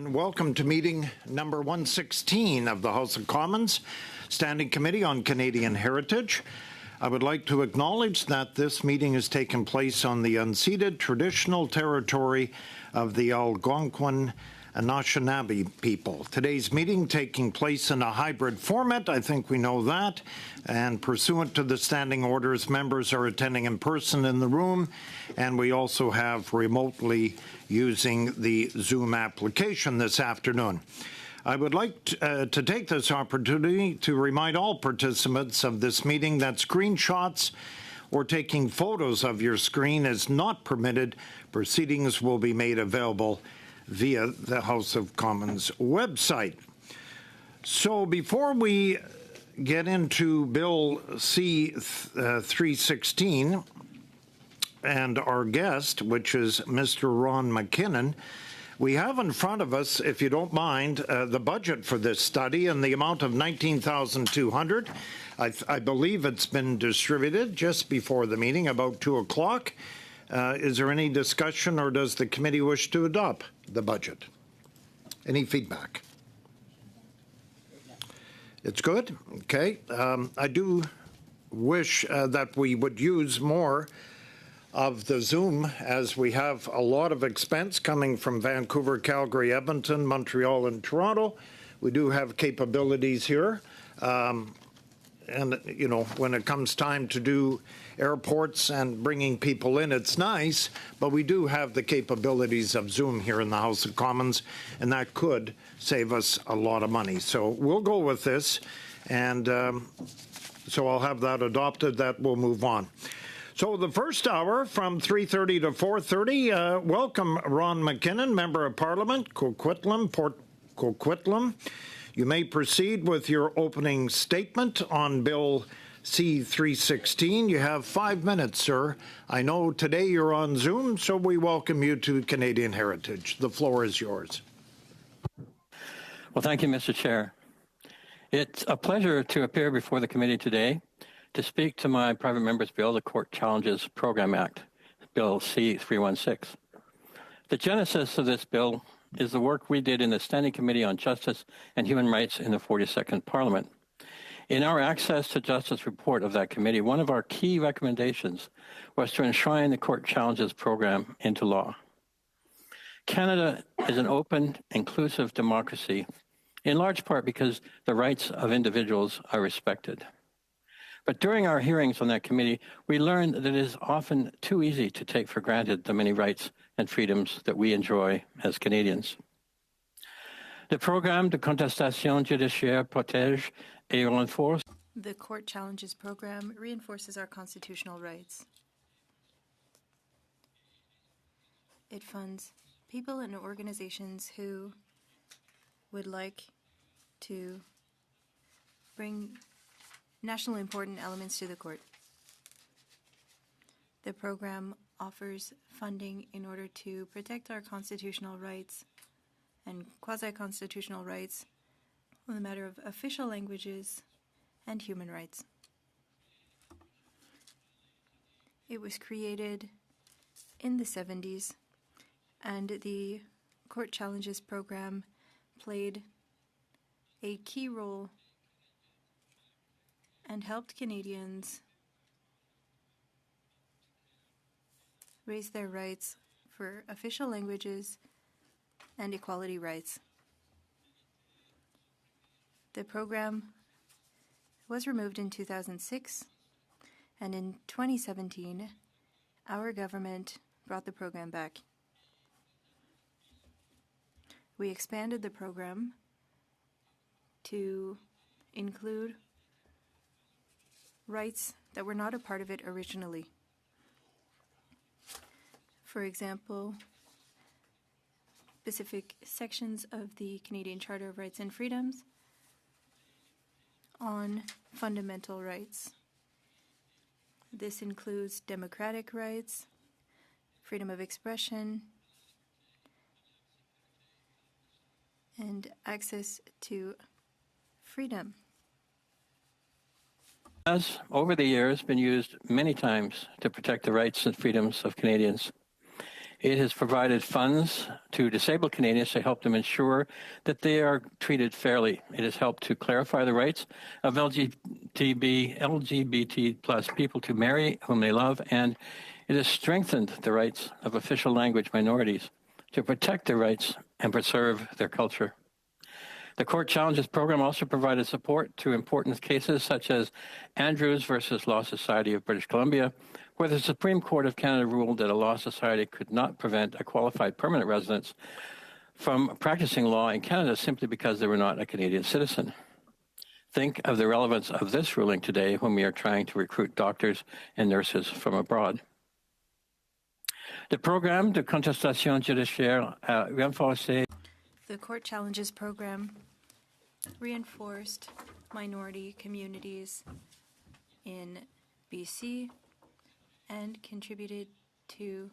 and welcome to meeting number 116 of the House of Commons Standing Committee on Canadian Heritage. I would like to acknowledge that this meeting has taken place on the unceded traditional territory of the Algonquin Anishinaabe people. Today's meeting taking place in a hybrid format, I think we know that, and pursuant to the standing orders, members are attending in person in the room, and we also have remotely using the Zoom application this afternoon. I would like to take this opportunity to remind all participants of this meeting that screenshots or taking photos of your screen is not permitted. Proceedings will be made available via the House of Commons website. So before we get into Bill C-316 and our guest, which is Mr. Ron McKinnon, we have in front of us, if you don't mind, the budget for this study and the amount of $19,200. I believe it's been distributed just before the meeting, about 2 o'clock. Is there any discussion, or does the committee wish to adopt the budget? Any feedback? It's good? Okay. I do wish that we would use more of the Zoom, as we have a lot of expense coming from Vancouver, Calgary, Edmonton, Montreal, and Toronto. We do have capabilities here. And, you know, when it comes time to do airports and bringing people in, it's nice, but we do have the capabilities of Zoom here in the House of Commons, and that could save us a lot of money. So we'll go with this, and so I'll have that adopted. That will move on. So the first hour from 3:30 to 4:30, welcome Ron McKinnon, Member of Parliament, Coquitlam, Port Coquitlam. You may proceed with your opening statement on Bill C-316. You have 5 minutes, sir. I know today you're on Zoom, so we welcome you to Canadian Heritage. The floor is yours. Well, thank you, Mr. Chair. It's a pleasure to appear before the committee today to speak to my private member's bill, the Court Challenges Program Act, Bill C-316. The genesis of this bill is the work we did in the Standing Committee on Justice and Human Rights in the 42nd Parliament. In our Access to Justice report of that committee, one of our key recommendations was to enshrine the Court Challenges program into law. Canada is an open, inclusive democracy, in large part because the rights of individuals are respected. But during our hearings on that committee, we learned that it is often too easy to take for granted the many rights and freedoms that we enjoy as Canadians. The Programme de contestation judiciaire protège et renforce. The Court Challenges program reinforces our constitutional rights. It funds people and organizations who would like to bring nationally important elements to the court. The program offers funding in order to protect our constitutional rights and quasi-constitutional rights on the matter of official languages and human rights. It was created in the 70s, and the Court Challenges program played a key role and helped Canadians raise their rights for official languages and equality rights. The program was removed in 2006, and in 2017, our government brought the program back. We expanded the program to include rights that were not a part of it originally. For example, specific sections of the Canadian Charter of Rights and Freedoms on fundamental rights. This includes democratic rights, freedom of expression, and access to freedom. Has, over the years, been used many times to protect the rights and freedoms of Canadians. It has provided funds to disabled Canadians to help them ensure that they are treated fairly. It has helped to clarify the rights of LGBT plus people to marry whom they love, and it has strengthened the rights of official language minorities to protect their rights and preserve their culture. The Court Challenges program also provided support to important cases such as Andrews versus Law Society of British Columbia, where the Supreme Court of Canada ruled that a law society could not prevent a qualified permanent resident from practicing law in Canada simply because they were not a Canadian citizen. Think of the relevance of this ruling today when we are trying to recruit doctors and nurses from abroad. The Programme de contestation judiciaire a renforcé. The Court Challenges program reinforced minority communities in BC and contributed to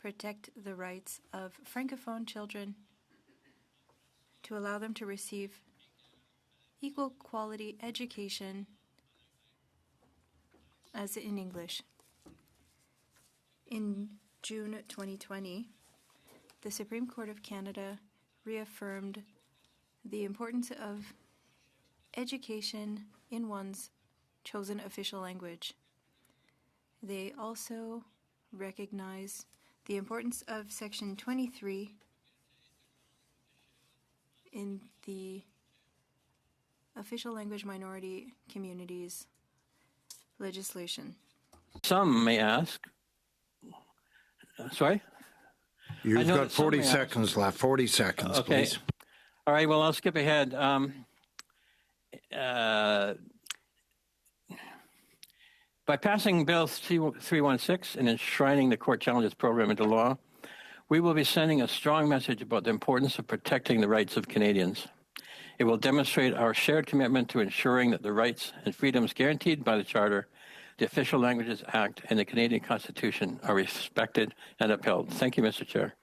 protect the rights of Francophone children, to allow them to receive equal quality education as in English. In June 2020, the Supreme Court of Canada reaffirmed the importance of education in one's chosen official language. They also recognize the importance of Section 23 in the official language minority communities legislation. Some may ask, sorry? You've got 40 seconds left. 40 seconds, okay. Please. All right, well, I'll skip ahead. By passing Bill 316 and enshrining the Court Challenges program into law, we will be sending a strong message about the importance of protecting the rights of Canadians. It will demonstrate our shared commitment to ensuring that the rights and freedoms guaranteed by the Charter, the Official Languages Act, and the Canadian Constitution are respected and upheld. Thank you, Mr. Chair.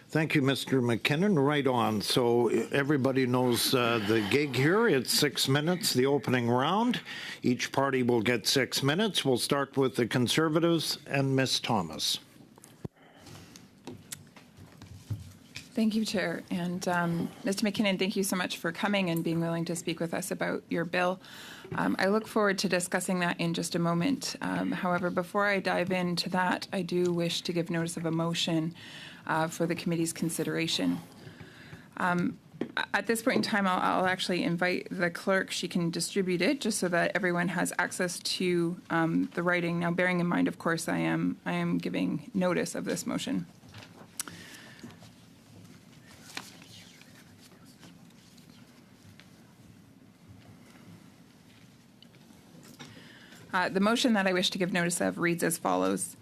Thank you, Mr. McKinnon. Right on. So everybody knows the gig here. It's 6 minutes, the opening round. Each party will get 6 minutes. We'll start with the Conservatives and Ms. Thomas. Thank you, Chair. And Mr. McKinnon, thank you so much for coming and being willing to speak with us about your bill. I look forward to discussing that in just a moment. However, before I dive into that, I do wish to give notice of a motion for the committee's consideration. At this point in time, I'll actually invite the clerk. She can distribute it just so that everyone has access to the writing. Now, bearing in mind, of course, I am giving notice of this motion. The motion that I wish to give notice of reads as follows.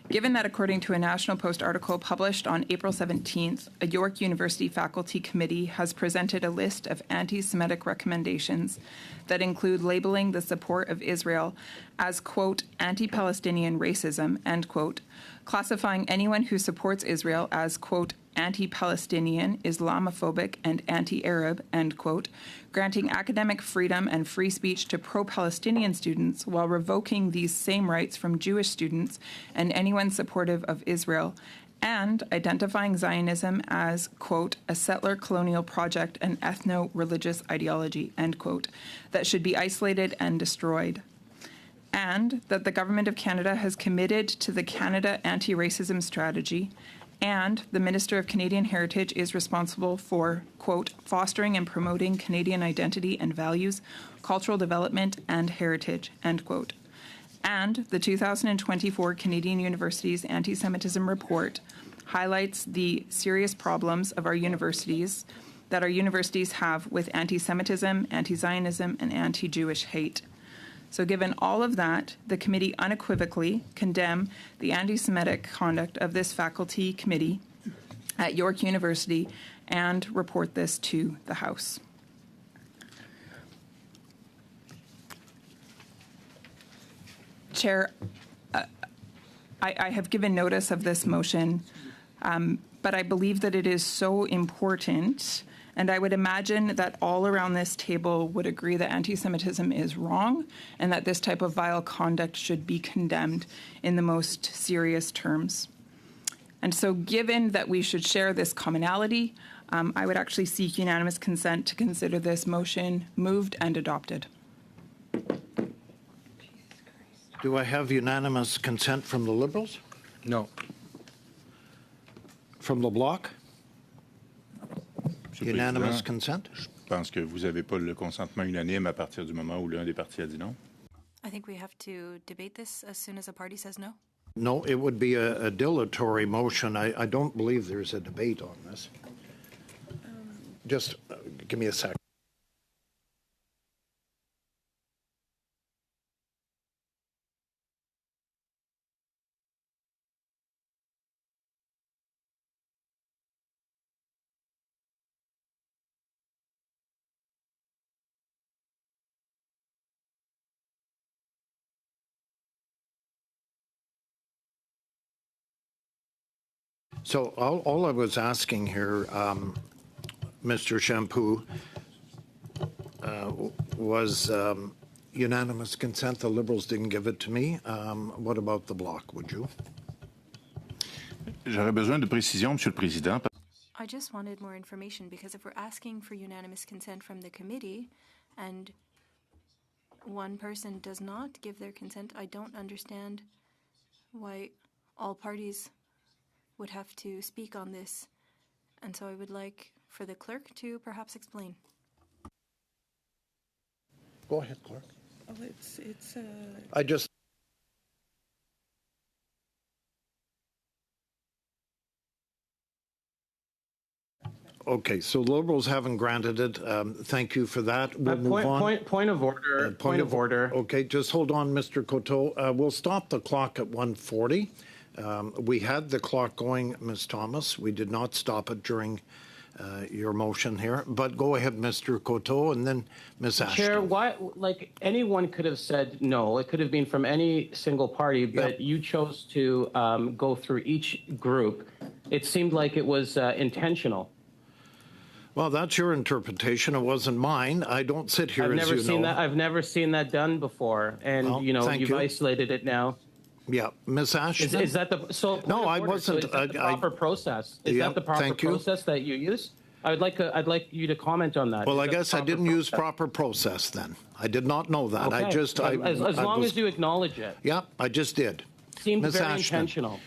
Given that according to a National Post article published on April 17th, a York University faculty committee has presented a list of anti-Semitic recommendations that include labeling the support of Israel as, quote, anti-Palestinian racism, end quote, classifying anyone who supports Israel as, quote, anti-Palestinian, Islamophobic, and anti-Arab, end quote, granting academic freedom and free speech to pro-Palestinian students while revoking these same rights from Jewish students and anyone supportive of Israel, and identifying Zionism as, quote, a settler colonial project and ethno-religious ideology, end quote, that should be isolated and destroyed. And that the Government of Canada has committed to the Canada Anti-Racism Strategy, and the Minister of Canadian Heritage is responsible for, quote, fostering and promoting Canadian identity and values, cultural development, and heritage, end quote. And the 2024 Canadian Universities Anti-Semitism Report highlights the serious problems of our universities that our universities have with anti-Semitism, anti-Zionism, and anti-Jewish hate. So given all of that, the committee unequivocally condemn the anti-Semitic conduct of this faculty committee at York University and report this to the House. Chair, I have given notice of this motion, but I believe that it is so important, and I would imagine that all around this table would agree that anti-Semitism is wrong and that this type of vile conduct should be condemned in the most serious terms. And so given that we should share this commonality, I would actually seek unanimous consent to consider this motion moved and adopted. Do I have unanimous consent from the Liberals? No. From the Bloc? Monsieur le Unanimous Président, consent? je pense que vous n'avez pas le consentement unanime à partir du moment où l'un des partis a dit non. I think we have to debate this as soon as a party says no. No, it would be a dilatory motion. I don't believe there's a debate on this. Just give me a sec. So all I was asking here, Mr. Shampoo, was unanimous consent. The Liberals didn't give it to me. What about the Bloc, would you? J'aurais besoin de précision, Monsieur le Président. I just wanted more information because if we're asking for unanimous consent from the committee and one person does not give their consent, I don't understand why all parties would have to speak on this. And so I would like for the clerk to perhaps explain. Go ahead, clerk. Oh, it's I just. Okay, so Liberals haven't granted it. Thank you for that. We'll move on. Point of order. Point of order. Okay, just hold on, Mr. Coteau. We'll stop the clock at 1:40. We had the clock going, Ms. Thomas. We did not stop it during your motion here. But go ahead, Mr. Coteau, and then Ms. Ashton. Chair, why? Like anyone could have said no. It could have been from any single party, but you chose to go through each group. It seemed like it was intentional. Well, that's your interpretation. It wasn't mine. I don't sit here I've as never you seen know. that. I've never seen that done before, and Well, you've you. isolated it now. Yeah, Ms. Ashton. Is that the so? No, I order, wasn't. So is that the proper process? Is Yeah, that the proper thank you. process that you use? I'd like you to comment on that. Well, Is I that the guess I proper didn't use process? proper process then. I did not know that. Okay. I just. as long was, as you acknowledge it. Yeah, I just did. Seemed Ms. very Ashton. intentional.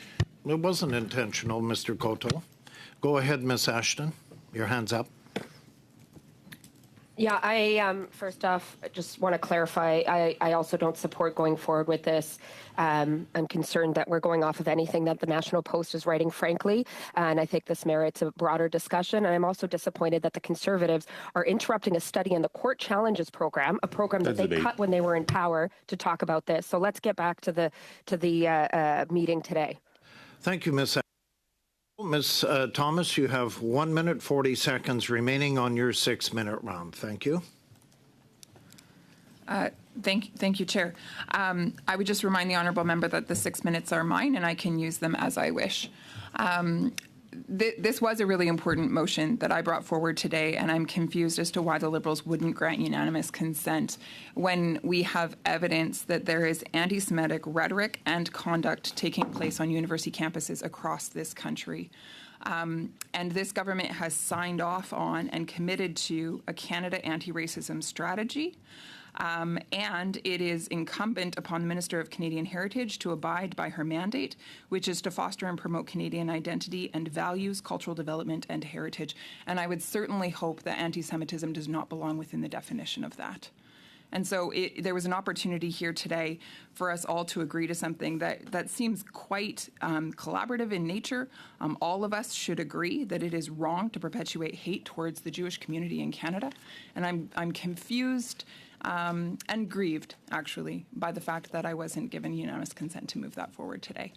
It wasn't intentional, Mr. Coteau. Go ahead, Ms. Ashton. Your hand's up. Yeah, I first off just want to clarify. I also don't support going forward with this. I'm concerned that we're going off of anything that the National Post is writing, frankly, and I think this merits a broader discussion. And I'm also disappointed that the Conservatives are interrupting a study in the Court Challenges program, a program that they cut when they were in power, to talk about this. So let's get back to the meeting today. Thank you, Ms. Ms. Thomas, you have 1 minute 40 seconds remaining on your 6-minute round. Thank you. Thank you, Chair. I would just remind the honourable member that the 6 minutes are mine and I can use them as I wish. This was a really important motion that I brought forward today, and I'm confused as to why the Liberals wouldn't grant unanimous consent when we have evidence that there is anti-Semitic rhetoric and conduct taking place on university campuses across this country. And this government has signed off on and committed to a Canada anti-racism strategy. And it is incumbent upon the Minister of Canadian Heritage to abide by her mandate, which is to foster and promote Canadian identity and values, cultural development, and heritage. And I would certainly hope that anti-Semitism does not belong within the definition of that. And so there was an opportunity here today for us all to agree to something that seems quite collaborative in nature. All of us should agree that it is wrong to perpetuate hate towards the Jewish community in Canada. And I'm confused and grieved, actually, by the fact that I wasn't given unanimous consent to move that forward today.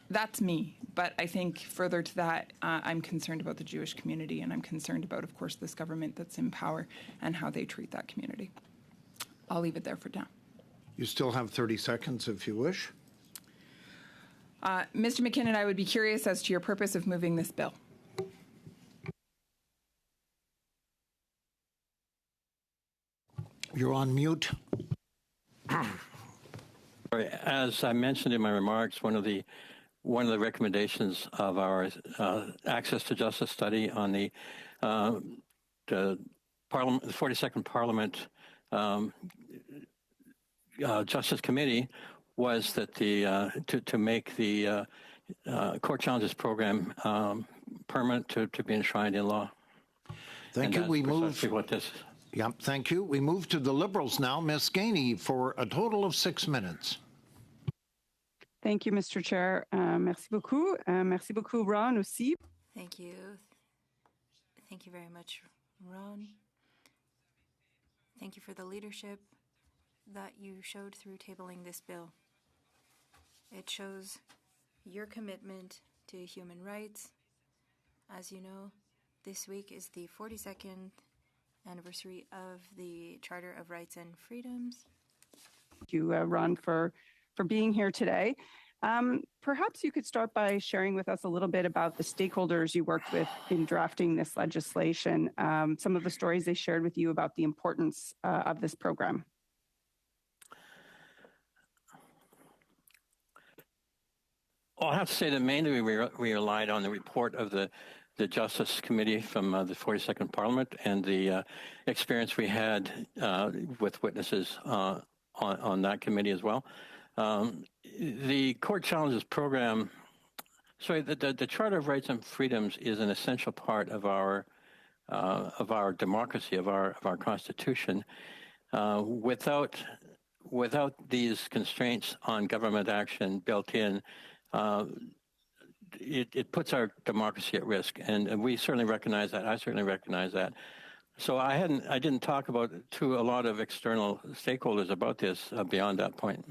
That's me, but I think further to that, I'm concerned about the Jewish community, and I'm concerned about, of course, this government that's in power and how they treat that community. I'll leave it there for now. You still have 30 seconds if you wish. Mr. McKinnon, I would be curious as to your purpose of moving this bill. You're on mute. As I mentioned in my remarks, one of the one of the recommendations of our Access to Justice study on the 42nd Parliament Justice Committee was that to make the court challenges program permanent to be enshrined in law. Thank you. We move. What this. Yep, thank you. We move to the Liberals now. Ms. Gainey for a total of 6 minutes. Thank you, Mr. Chair. Merci beaucoup. Merci beaucoup, Ron, aussi. Thank you. Thank you very much, Ron. Thank you for the leadership that you showed through tabling this bill. It shows your commitment to human rights. As you know, this week is the 42nd anniversary of the Charter of Rights and Freedoms. Thank you, Ron, for being here today. Perhaps you could start by sharing with us a little bit about the stakeholders you worked with in drafting this legislation, some of the stories they shared with you about the importance of this program. Well, I have to say that mainly we relied on the report of the Justice Committee from the 42nd Parliament and the experience we had with witnesses on that committee as well. The Court Challenges program, the Charter of Rights and Freedoms is an essential part of our democracy, of our Constitution. Without these constraints on government action built in, it puts our democracy at risk, and we certainly recognize that. I certainly recognize that. So I didn't talk to a lot of external stakeholders about this beyond that point.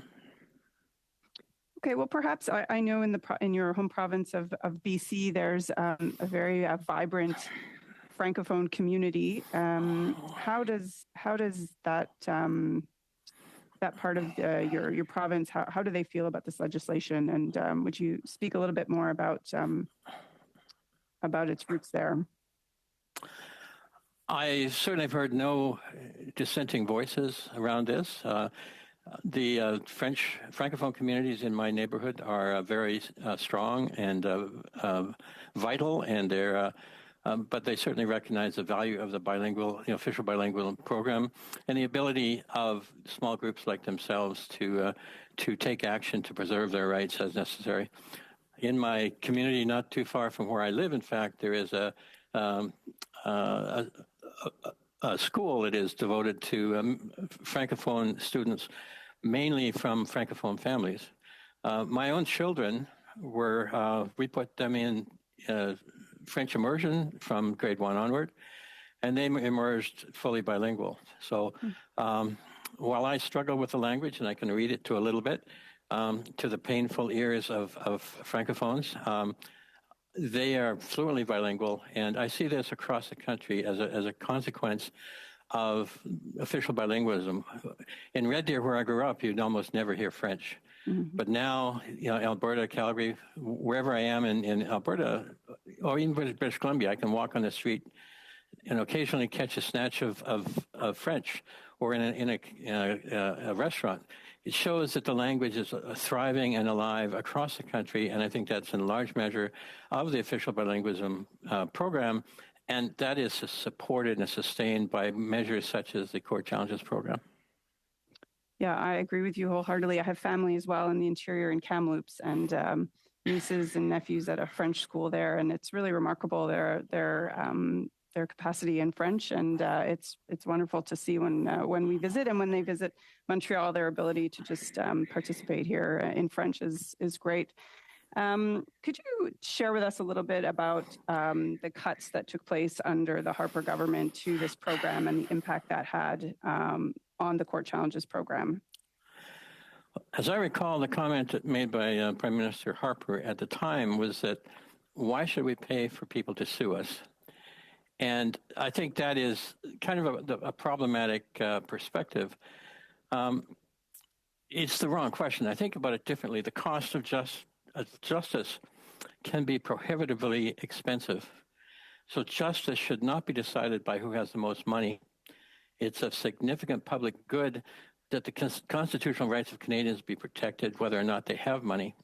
Okay, well, perhaps I know in your home province of BC, there's a very vibrant Francophone community. How does that that part of your province, how do they feel about this legislation? And would you speak a little bit more about its roots there? I certainly have heard no dissenting voices around this. The Francophone communities in my neighborhood are very strong and vital, and but they certainly recognize the value of the bilingual, official bilingual program, and the ability of small groups like themselves to take action to preserve their rights as necessary. In my community, not too far from where I live, in fact, there is a school that is devoted to Francophone students, mainly from Francophone families. My own children we put them in French immersion from grade 1 onward, and they emerged fully bilingual. So while I struggle with the language, and I can read it to a little bit, to the painful ears of Francophones, they are fluently bilingual, and I see this across the country as a consequence of official bilingualism. In Red Deer, where I grew up, you'd almost never hear French. Mm-hmm. But now, Alberta, Calgary, wherever I am in Alberta, or even British Columbia, I can walk on the street and occasionally catch a snatch of French, or in a restaurant. It shows that the language is thriving and alive across the country, and I think that's in large measure of the official bilingualism program, and that is supported and sustained by measures such as the Court Challenges program. Yeah, I agree with you wholeheartedly. I have family as well in the interior in Kamloops, and nieces and nephews at a French school there, and it's really remarkable their capacity in French, and it's wonderful to see when we visit and when they visit Montreal, their ability to just participate here in French is great. Could you share with us a little bit about the cuts that took place under the Harper government to this program and the impact that had on the Court Challenges program? As I recall, the comment made by Prime Minister Harper at the time was that, why should we pay for people to sue us? And I think that is kind of a problematic perspective. It's the wrong question. I think about it differently. The cost of justice can be prohibitively expensive. So justice should not be decided by who has the most money. It's of significant public good that the constitutional rights of Canadians be protected, whether or not they have money.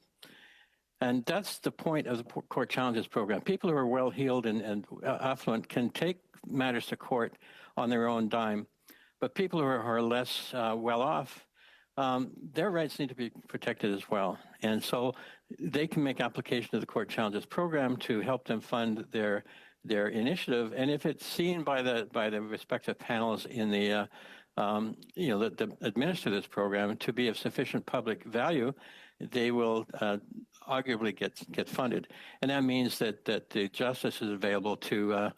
And that's the point of the Court Challenges program. People who are well-heeled and affluent can take matters to court on their own dime, but people who are less well-off, their rights need to be protected as well. And so they can make application to the Court Challenges program to help them fund their initiative. And if it's seen by the respective panels in the that administer this program to be of sufficient public value, they will arguably get funded. And that means that the justice is available to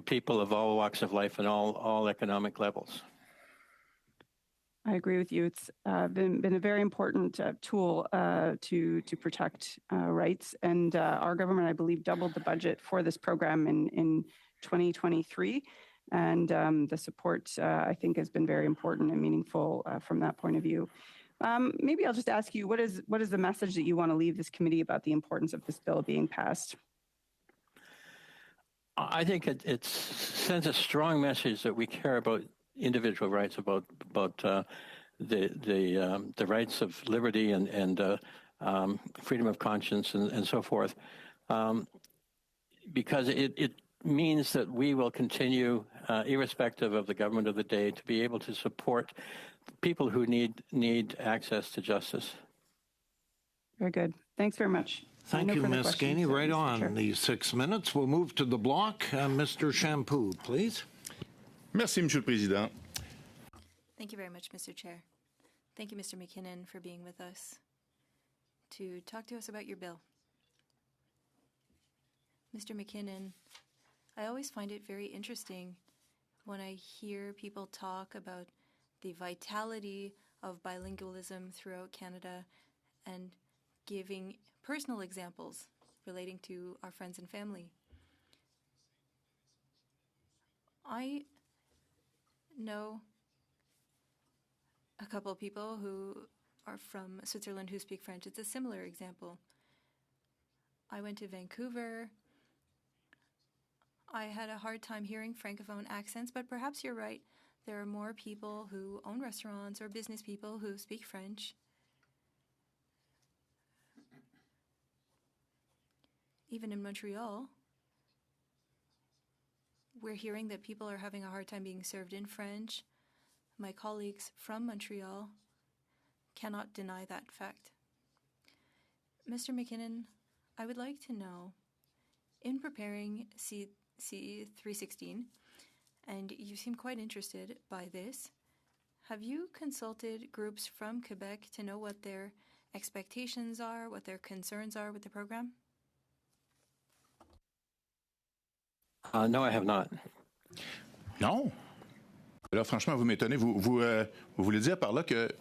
people of all walks of life and all economic levels. I agree with you. It's been a very important tool to protect rights. And our government, I believe, doubled the budget for this program in 2023. And the support, I think, has been very important and meaningful from that point of view. Maybe I'll just ask you, what is the message that you want to leave this committee about the importance of this bill being passed? I think it sends a strong message that we care about individual rights, about the rights of liberty and freedom of conscience and so forth, because it means that we will continue, irrespective of the government of the day, to be able to support people who need access to justice. Very good. Thanks very much. Thank you, Ms. Gainey. Right on the 6 minutes. We'll move to the block. Mr. Shampoo, please. Merci, Monsieur le Président. Thank you very much, Mr. Chair. Thank you, Mr. McKinnon, for being with us to talk to us about your bill. Mr. McKinnon, I always find it very interesting when I hear people talk about the vitality of bilingualism throughout Canada and giving personal examples relating to our friends and family. I know a couple of people who are from Switzerland who speak French. It's a similar example. I went to Vancouver. I had a hard time hearing Francophone accents, but perhaps you're right. There are more people who own restaurants or business people who speak French. Even in Montreal, we're hearing that people are having a hard time being served in French. My colleagues from Montreal cannot deny that fact. Mr. McKinnon, I would like to know, in preparing C316, and you seem quite interested by this, have you consulted groups from Quebec to know what their expectations are, what their concerns are with the program? No, I have not. Non. Là, franchement, vous m'étonnez. Vous voulez dire par là que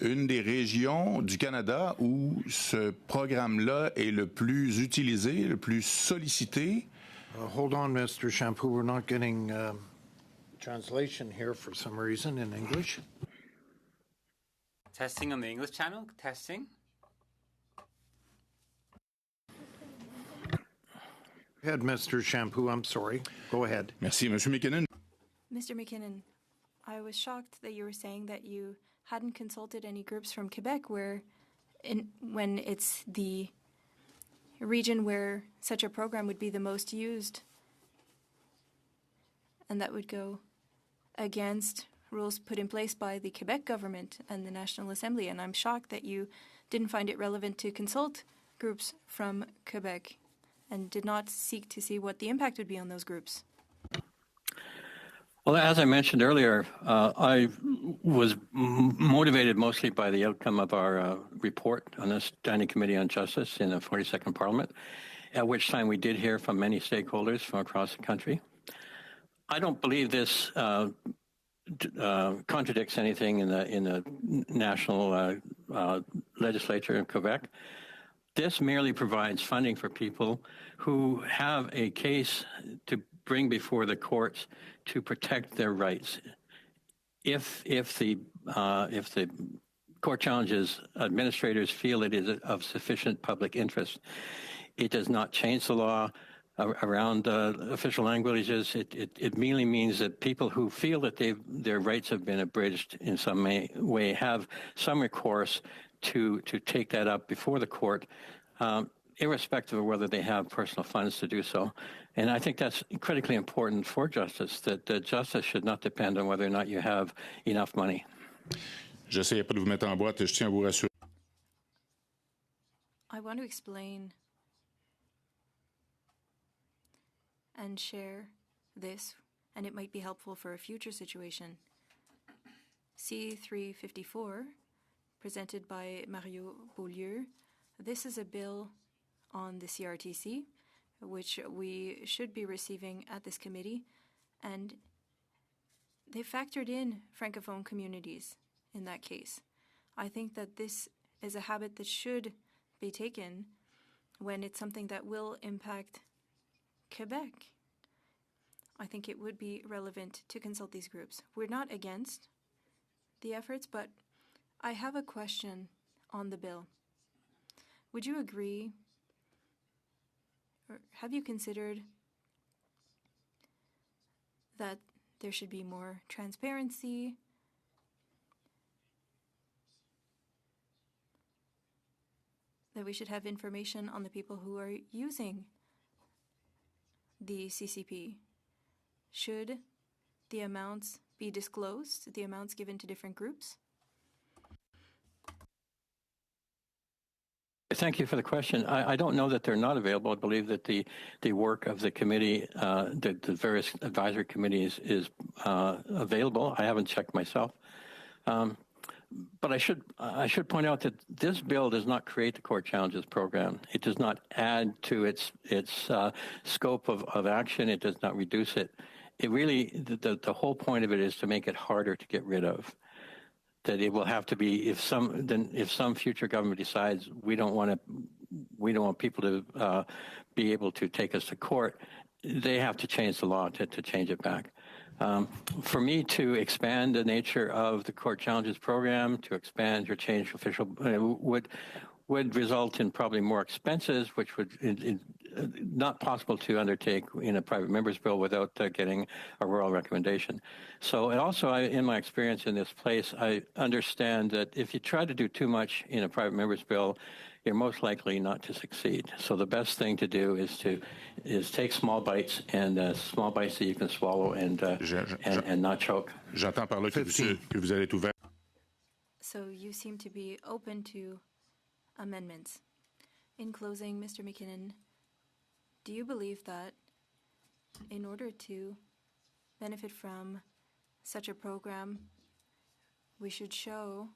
une des régions du Canada où ce programme-là est le plus utilisé, le plus sollicité. Hold on, Mr. Shampoo. We're not getting translation here for some reason in English. Testing on the English channel. Testing. Go ahead, Mr. Shampoo. I'm sorry. Go ahead. Merci, Monsieur McKinnon. Mr. McKinnon, I was shocked that you were saying that you hadn't consulted any groups from Quebec when it's the region where such a program would be the most used. And that would go against rules put in place by the Quebec government and the National Assembly. And I'm shocked that you didn't find it relevant to consult groups from Quebec and did not seek to see what the impact would be on those groups. Well, as I mentioned earlier, I was motivated mostly by the outcome of our report on the Standing Committee on Justice in the 42nd Parliament, at which time we did hear from many stakeholders from across the country. I don't believe this contradicts anything in the national legislature in Quebec. This merely provides funding for people who have a case to bring before the courts to protect their rights. If the court challenges administrators feel it is of sufficient public interest, it does not change the law around official languages. It merely means that people who feel that their rights have been abridged in some way have some recourse to take that up before the court irrespective of whether they have personal funds to do so. And I think that's critically important for justice, that justice should not depend on whether or not you have enough money. J'essayais pas de vous mettre en boîte, je tiens à vous rassurer. I want to explain and share this, and it might be helpful for a future situation. C354, presented by Mario Beaulieu. This is a bill on the CRTC, which we should be receiving at this committee, and they factored in Francophone communities in that case. I think that this is a habit that should be taken when it's something that will impact Quebec. I think it would be relevant to consult these groups. We're not against the efforts, but I have a question on the bill. Would you agree, or have you considered that there should be more transparency, that we should have information on the people who are using the CCP? Should the amounts be disclosed, the amounts given to different groups? Thank you for the question. I don't know that they're not available. I believe that the work of the committee, the various advisory committees is available. I haven't checked myself. But I should point out that this bill does not create the Court Challenges program. It does not add to its scope of action. It does not reduce it. It really, the whole point of it is to make it harder to get rid of. That it will have to be, if some future government decides we don't want people to be able to take us to court, they have to change the law to change it back. For me to expand the nature of the Court Challenges program, to expand or change official, would result in probably more expenses, which would not possible to undertake in a private member's bill without getting a royal recommendation. So, and also in my experience in this place, I understand that if you try to do too much in a private member's bill, you're most likely not to succeed. So the best thing to do is take small bites, and small bites that you can swallow and not choke. J'entends par là que vous allez être ouvert. So you seem to be open to amendments. In closing, Mr. McKinnon, do you believe that in order to benefit from such a program, we should show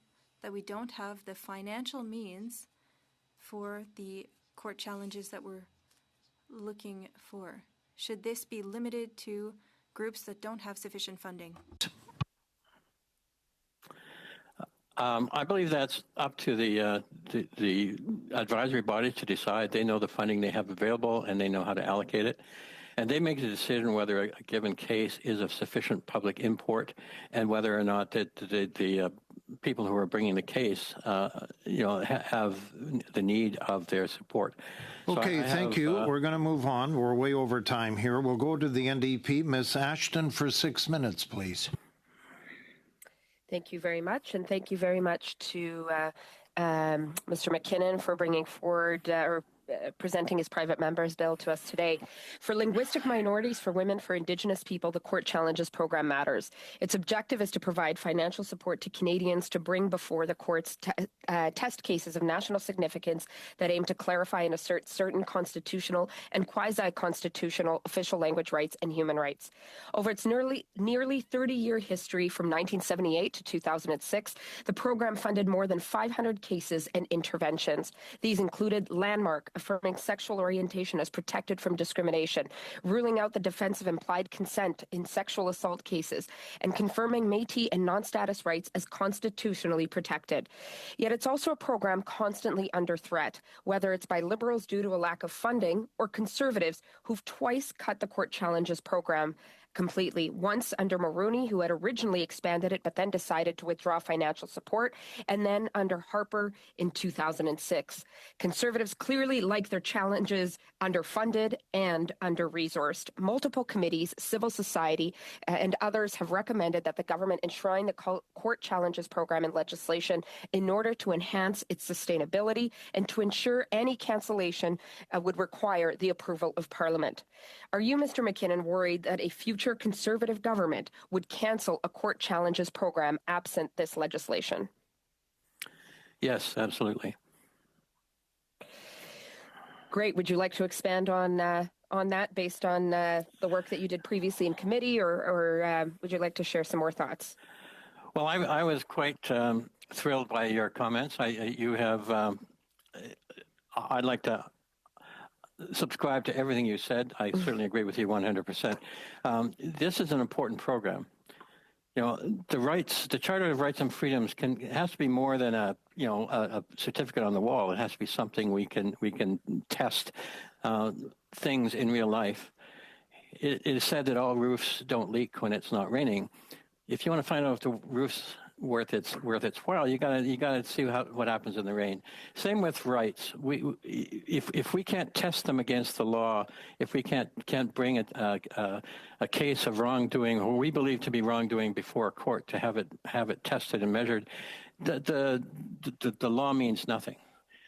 that we don't have the financial means for the court challenges that we're looking for? Should this be limited to groups that don't have sufficient funding? I believe that's up to the advisory body to decide. They know the funding they have available, and they know how to allocate it. And they make the decision whether a given case is of sufficient public import, and whether or not the people who are bringing the case, have the need of their support. Okay, thank you. We're going to move on. We're way over time here. We'll go to the NDP. Ms. Ashton for 6 minutes, please. Thank you very much, and thank you very much to Mr. McKinnon for bringing forward presenting his private member's bill to us today. For linguistic minorities, for women, for Indigenous people, the Court Challenges program matters. Its objective is to provide financial support to Canadians to bring before the courts test cases of national significance that aim to clarify and assert certain constitutional and quasi-constitutional official language rights and human rights. Over its nearly 30-year history from 1978 to 2006, the program funded more than 500 cases and interventions. These included Landmark, affirming sexual orientation as protected from discrimination, ruling out the defense of implied consent in sexual assault cases, and confirming Métis and non-status rights as constitutionally protected. Yet it's also a program constantly under threat, whether it's by Liberals due to a lack of funding or Conservatives who've twice cut the Court Challenges program completely. Once under Mulroney, who had originally expanded it but then decided to withdraw financial support, and then under Harper in 2006. Conservatives clearly like their challenges underfunded and under-resourced. Multiple committees, civil society, and others have recommended that the government enshrine the court challenges program in legislation in order to enhance its sustainability and to ensure any cancellation would require the approval of Parliament. Are you, Mr. McKinnon, worried that a future Conservative government would cancel a court challenges program absent this legislation? Yes, absolutely. Great. Would you like to expand on that based on the work that you did previously in committee, or would you like to share some more thoughts? Well, I was quite thrilled by your comments. I'd like to subscribe to everything you said. I certainly agree with you 100%. This is an important program. You know, the Charter of Rights and Freedoms has to be more than a certificate on the wall. It has to be something we can test things in real life. It is said that all roofs don't leak when it's not raining. If you want to find out if the roof's worth its while, you gotta see what happens in the rain. Same with rights. If we can't test them against the law, if we can't bring a case of wrongdoing or we believe to be wrongdoing before a court to have it tested and measured, the law means nothing.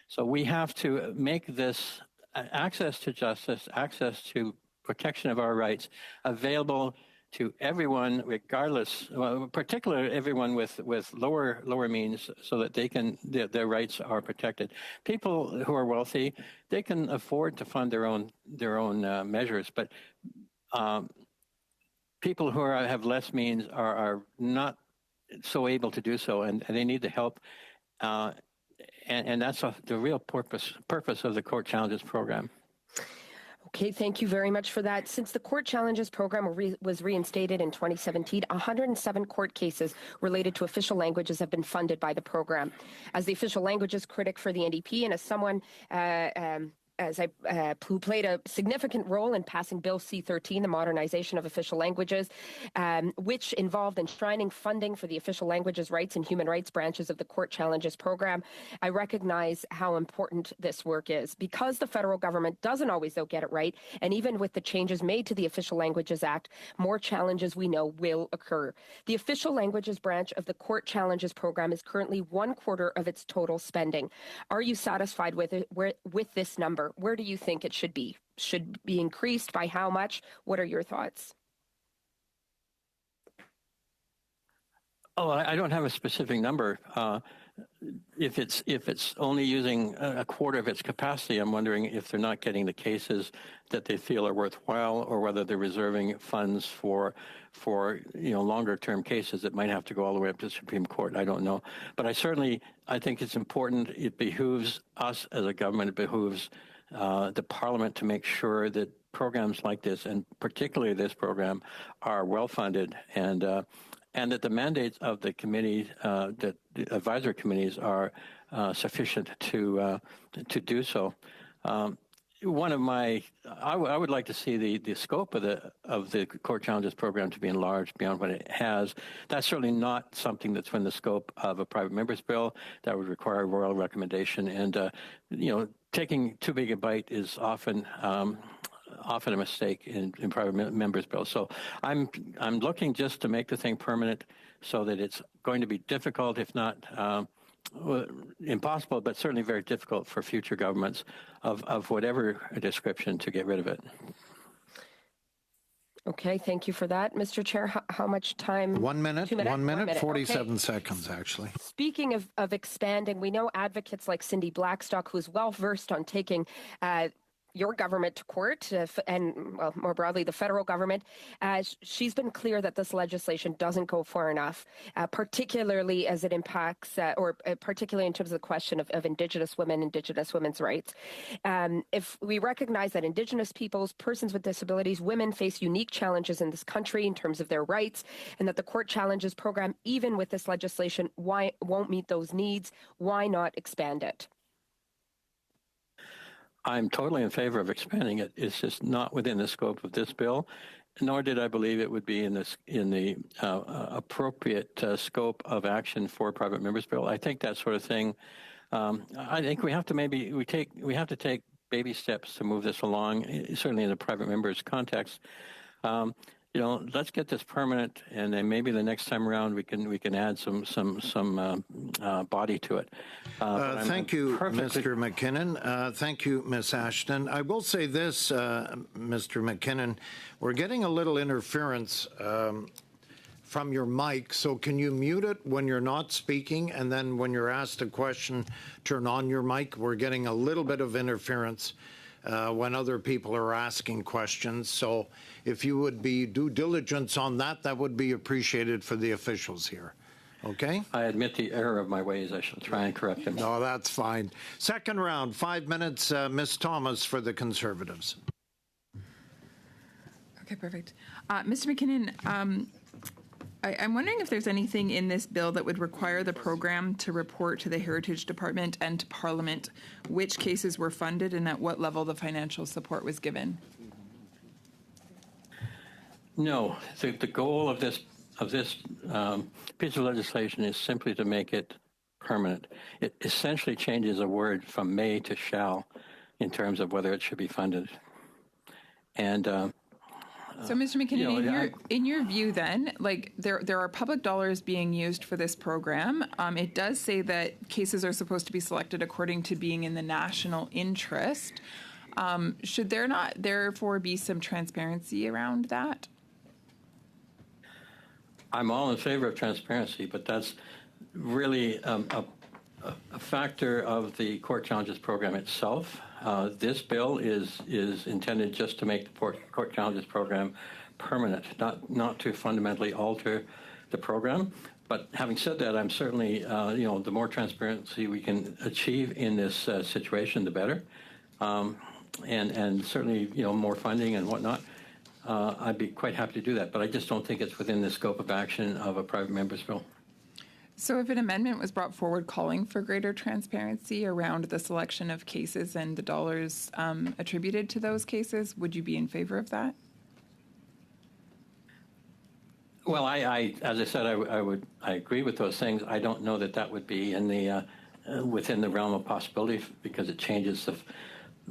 So we have to make this access to justice, access to protection of our rights available to everyone, regardless, particularly everyone with lower means, so that their rights are protected. People who are wealthy, they can afford to fund their own measures, but people who have less means are not so able to do so, and they need the help. And that's the real purpose of the Court Challenges program. Okay, thank you very much for that. Since the Court Challenges program was reinstated in 2017, 107 court cases related to official languages have been funded by the program. As the official languages critic for the NDP and as someone who played a significant role in passing Bill C-13, the modernization of official languages, which involved enshrining funding for the official languages rights and human rights branches of the Court Challenges program, I recognize how important this work is. Because the federal government doesn't always, though, get it right, and even with the changes made to the Official Languages Act, more challenges we know will occur. The official languages branch of the Court Challenges program is currently 1/4 of its total spending. Are you satisfied with this number? Where do you think it should be? Should be increased by how much? What are your thoughts? Oh, I don't have a specific number. If it's only using a quarter of its capacity, I'm wondering if they're not getting the cases that they feel are worthwhile, or whether they're reserving funds for longer term cases that might have to go all the way up to the Supreme Court. I don't know, but I think it's important. It behooves us as a government. It behooves the Parliament to make sure that programs like this, and particularly this program, are well funded, and that the mandates of the committee, that the advisory committees, are sufficient to do so. I would like to see the scope of the Court Challenges program to be enlarged beyond what it has. That's certainly not something that's within the scope of a private member's bill. That would require a royal recommendation, and taking too big a bite is often a mistake in private members' bills. So I'm looking just to make the thing permanent, so that it's going to be difficult, if not impossible, but certainly very difficult for future governments of whatever description to get rid of it. Okay, thank you for that. Mr. Chair, how much time? 1 minute, 1 minute, 47 okay. seconds, actually. Speaking of expanding, we know advocates like Cindy Blackstock, who's well-versed on taking your government to court, and more broadly, the federal government. She's been clear that this legislation doesn't go far enough, particularly as it impacts, particularly in terms of the question of Indigenous women, Indigenous women's rights. If we recognize that Indigenous peoples, persons with disabilities, women face unique challenges in this country in terms of their rights, and that the Court Challenges program, even with this legislation, won't meet those needs, why not expand it? I'm totally in favor of expanding it. It's just not within the scope of this bill. nor did I believe it would be in the appropriate scope of action for a private members bill. I think that sort of thing. I think we have to take baby steps to move this along. Certainly in the private members context. Let's get this permanent, and then maybe the next time around we can add some body to it. Thank you, Mr. McKinnon. Thank you, Ms. Ashton. I will say this, Mr. McKinnon, we're getting a little interference from your mic, so can you mute it when you're not speaking, and then when you're asked a question, turn on your mic? We're getting a little bit of interference when other people are asking questions. So if you would be due diligence on that, that would be appreciated for the officials here. Okay? I admit the error of my ways. I shall try and correct them. No, that's fine. Second round, 5 minutes, Ms. Thomas for the Conservatives. Okay, perfect. Mr. McKinnon, I'm wondering if there's anything in this bill that would require the program to report to the Heritage Department and to Parliament which cases were funded and at what level the financial support was given. No, the goal of this piece of legislation is simply to make it permanent. It essentially changes a word from may to shall in terms of whether it should be funded. And so, Mr. McKinnon, in your view, then, like there are public dollars being used for this program. It does say that cases are supposed to be selected according to being in the national interest. Should there not, therefore, be some transparency around that? I'm all in favor of transparency, but that's really a factor of the court challenges program itself. This bill is intended just to make the court challenges program permanent, not to fundamentally alter the program. But having said that, I'm certainly, the more transparency we can achieve in this situation, the better. And certainly, more funding and whatnot. I'd be quite happy to do that, but I just don't think it's within the scope of action of a private member's bill. So if an amendment was brought forward calling for greater transparency around the selection of cases and the dollars attributed to those cases, would you be in favor of that? Well, as I said, I agree with those things. I don't know that would be in the within the realm of possibility because it changes the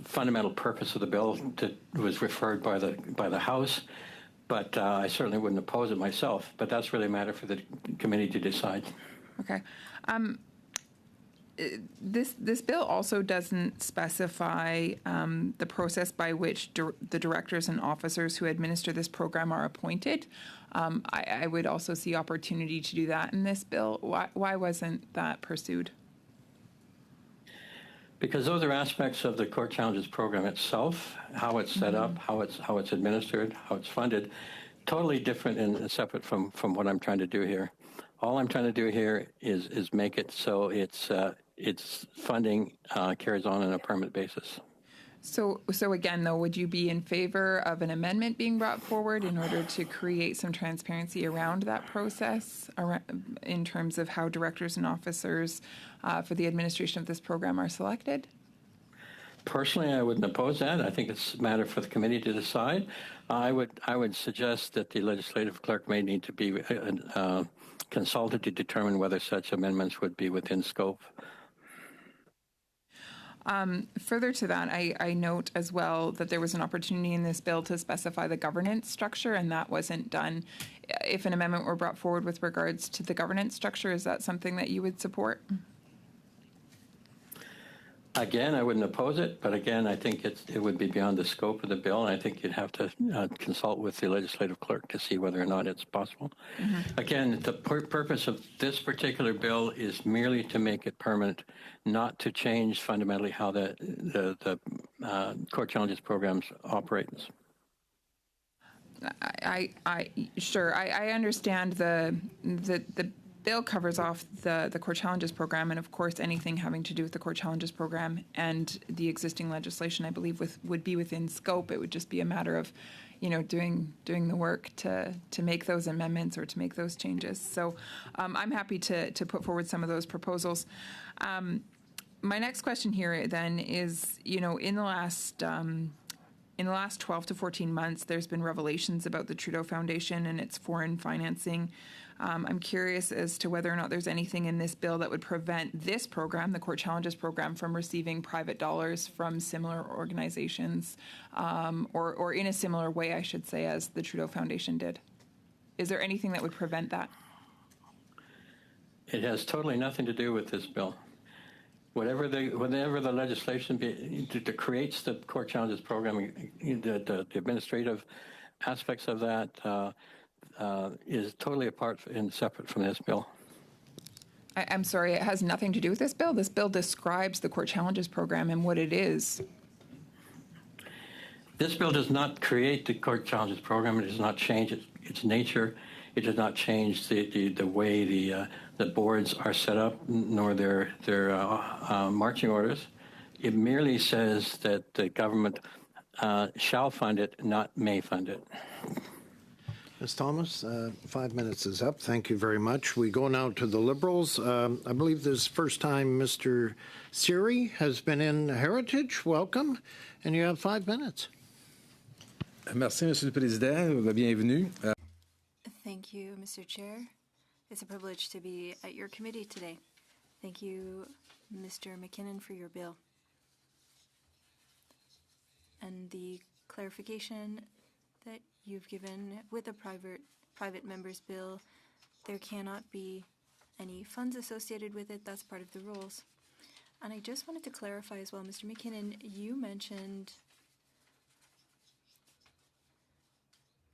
fundamental purpose of the bill that was referred by the House. But I certainly wouldn't oppose it myself. But that's really a matter for the committee to decide. Okay. This bill also doesn't specify the process by which the directors and officers who administer this program are appointed. I would also see opportunity to do that in this bill. Why wasn't that pursued? Because those are aspects of the court challenges program itself, how it's set up, how it's administered, how it's funded, totally different and separate from what I'm trying to do here. All I'm trying to do here is make it so its funding carries on a permanent basis. So again, though, would you be in favor of an amendment being brought forward in order to create some transparency around that process in terms of how directors and officers for the administration of this program are selected? Personally, I wouldn't oppose that. I think it's a matter for the committee to decide. I would suggest that the legislative clerk may need to be consulted to determine whether such amendments would be within scope. Further to that, I note as well that there was an opportunity in this bill to specify the governance structure, and that wasn't done. If an amendment were brought forward with regards to the governance structure, is that something that you would support? Again, I wouldn't oppose it, but again, I think it would be beyond the scope of the bill, and I think you'd have to consult with the legislative clerk to see whether or not it's possible. Mm-hmm. Again, the purpose of this particular bill is merely to make it permanent, not to change fundamentally how the court challenges programs operates. Sure. I understand the bill covers off the Core Challenges program, and of course anything having to do with the Core Challenges program and the existing legislation, I believe, would be within scope. It would just be a matter of, doing the work to make those amendments or to make those changes. So I'm happy to put forward some of those proposals. My next question here then is, in the last In the last 12 to 14 months, there's been revelations about the Trudeau Foundation and its foreign financing. I'm curious as to whether or not there's anything in this bill that would prevent this program, the Court Challenges program, from receiving private dollars from similar organizations, or in a similar way, I should say, as the Trudeau Foundation did. Is there anything that would prevent that? It has totally nothing to do with this bill. Whatever the legislation that creates the Court Challenges program, the administrative aspects of that is totally apart and separate from this bill. I'm sorry, it has nothing to do with this bill. This bill describes the Court Challenges program and what it is. This bill does not create the Court Challenges program. It does not change its nature. It does not change the way the boards are set up, nor their marching orders. It merely says that the government shall fund it, not may fund it. Ms. Thomas, 5 minutes is up. Thank you very much. We go now to the Liberals. I believe this is the first time Mr. Siri has been in Heritage. Welcome, and you have 5 minutes. Merci, Monsieur le Président. Bienvenue. Thank you, Mr. Chair. It's a privilege to be at your committee today. Thank you, Mr. McKinnon, for your bill. And the clarification that you've given with a private member's bill, there cannot be any funds associated with it. That's part of the rules. And I just wanted to clarify as well, Mr. McKinnon, you mentioned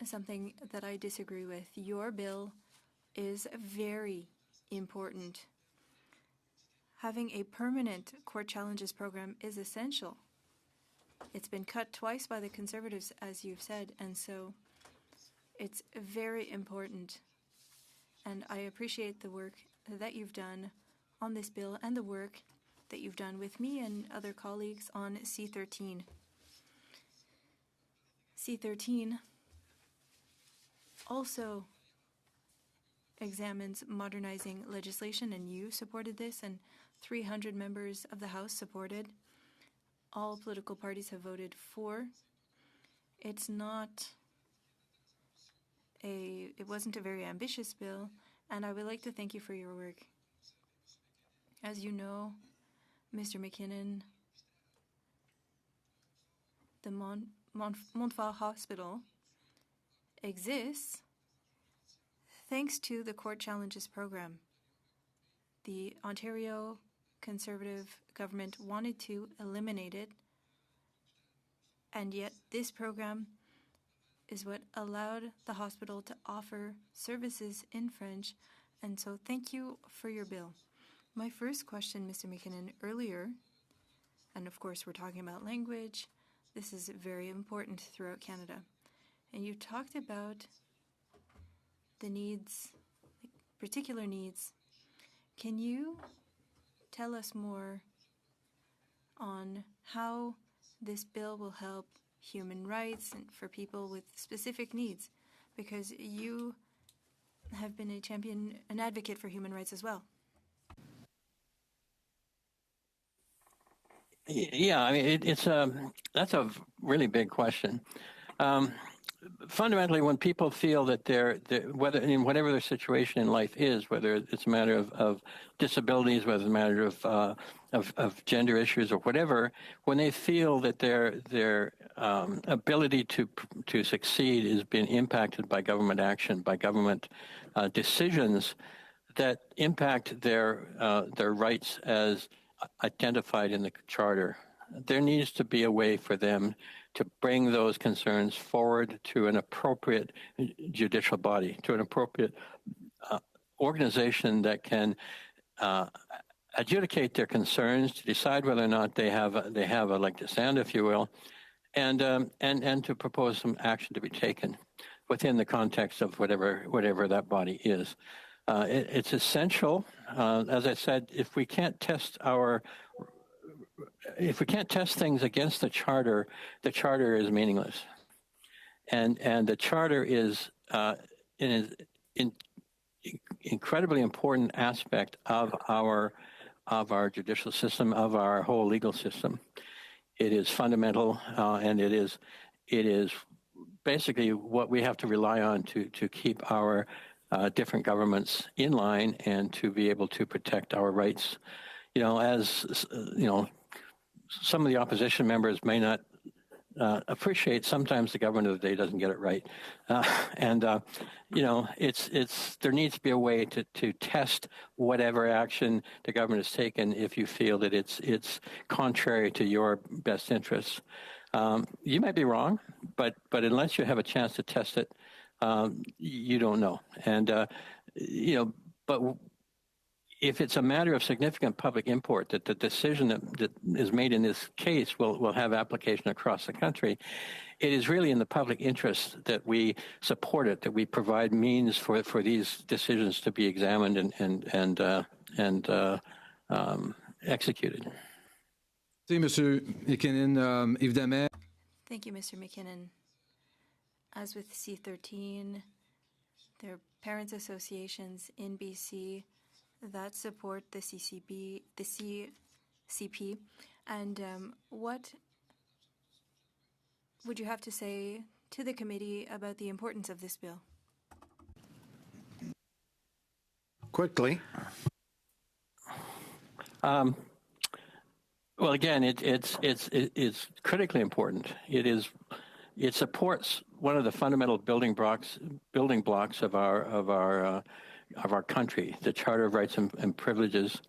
something that I disagree with. Your bill is very important. Having a permanent Court Challenges program is essential. It's been cut twice by the Conservatives, as you've said, and so it's very important. And I appreciate the work that you've done on this bill and the work that you've done with me and other colleagues on C13. C13 also examines modernizing legislation, and you supported this, and 300 members of the House supported. All political parties have voted for. It wasn't a very ambitious bill, and I would like to thank you for your work. As you know, Mr. McKinnon, the Montfort Hospital exists thanks to the Court Challenges program. The Ontario Conservative government wanted to eliminate it, and yet this program is what allowed the hospital to offer services in French, and so thank you for your bill. My first question, Mr. McKinnon, earlier, and of course we're talking about language, this is very important throughout Canada, and you talked about the needs, particular needs. Can you tell us more on how this bill will help human rights and for people with specific needs? Because you have been a champion, an advocate for human rights as well. Yeah, I mean, that's a really big question. Fundamentally, when people feel that whatever their situation in life is, whether it's a matter of disabilities, whether it's a matter of gender issues or whatever, when they feel that their ability to succeed has been impacted by government action, by government decisions that impact their rights as identified in the Charter, there needs to be a way for them to bring those concerns forward to an appropriate judicial body, to an appropriate organization that can adjudicate their concerns, to decide whether or not they have a leg to stand, if you will, and to propose some action to be taken within the context of whatever that body is. It's essential, as I said, if we can't test things against the Charter is meaningless. And the Charter is an incredibly important aspect of our judicial system, of our whole legal system. It is fundamental, and it is it is basically what we have to rely on to keep our different governments in line and to be able to protect our rights. As some of the opposition members may not appreciate, sometimes the government of the day doesn't get it right, there needs to be a way to test whatever action the government has taken if you feel that it's contrary to your best interests. You might be wrong, but unless you have a chance to test it, you don't know. And but if it's a matter of significant public import, that the decision that is made in this case will have application across the country, it is really in the public interest that we support it, that we provide means for these decisions to be examined and executed. Monsieur McKinnon, évidemment. Thank you, Mr. McKinnon. As with C13, there are parents' associations in BC that support the CCP, and what would you have to say to the committee about the importance of this bill? Quickly. Well, again, it's critically important. It supports one of the fundamental building blocks of our country. The Charter of Rights and Privileges,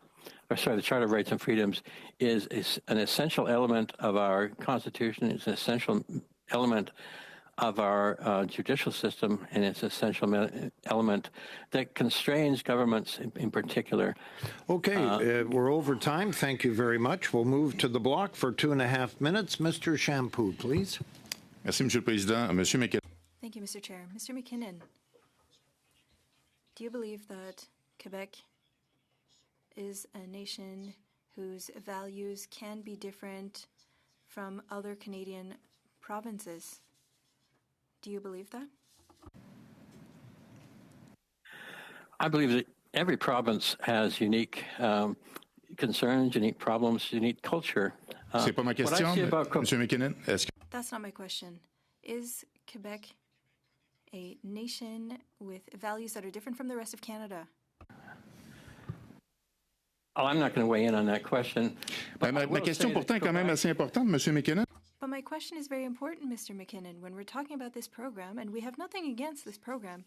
the Charter of Rights and Freedoms is an essential element of our Constitution. It's an essential element of our judicial system, and it's an essential element that constrains governments in particular. Okay, we're over time. Thank you very much. We'll move to the block for 2.5 minutes. Mr. Shampoo, please. Merci, Monsieur le Président. Monsieur McKinnon. Thank you, Mr. Chair. Mr. McKinnon, do you believe that Quebec is a nation whose values can be different from other Canadian provinces? Do you believe that? I believe that every province has unique concerns, unique problems, unique culture. C'est pas ma question, Monsieur McKinnon. That's not my question. Is Quebec a nation with values that are different from the rest of Canada? Oh, I'm not going to weigh in on that question. Ma question pourtant est quand même assez importante, Monsieur McKinnon. But my question is very important, Mr. McKinnon. When we're talking about this program, and we have nothing against this program,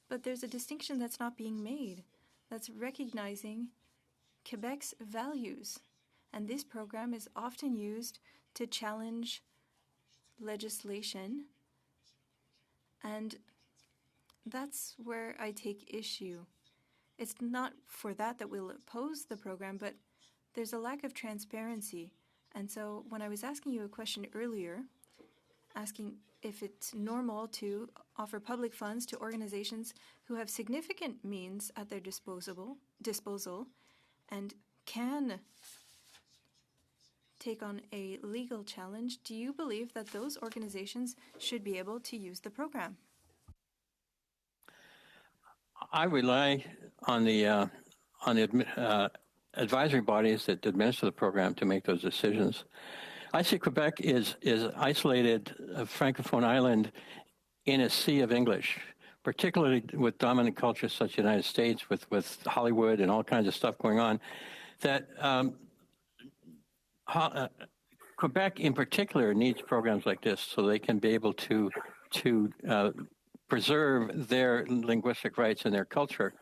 but there's a distinction that's not being made. That's recognizing Quebec's values. And this program is often used to challenge legislation. And that's where I take issue. It's not for that we'll oppose the program, but there's a lack of transparency. And so when I was asking you a question earlier, asking if it's normal to offer public funds to organizations who have significant means at their disposal and can take on a legal challenge, do you believe that those organizations should be able to use the program? I rely on the advisory bodies that administer the program to make those decisions. I see Quebec is isolated, a francophone island in a sea of English, particularly with dominant cultures such as the United States, with Hollywood and all kinds of stuff going on, that Quebec in particular needs programs like this so they can be able to preserve their linguistic rights and their culture.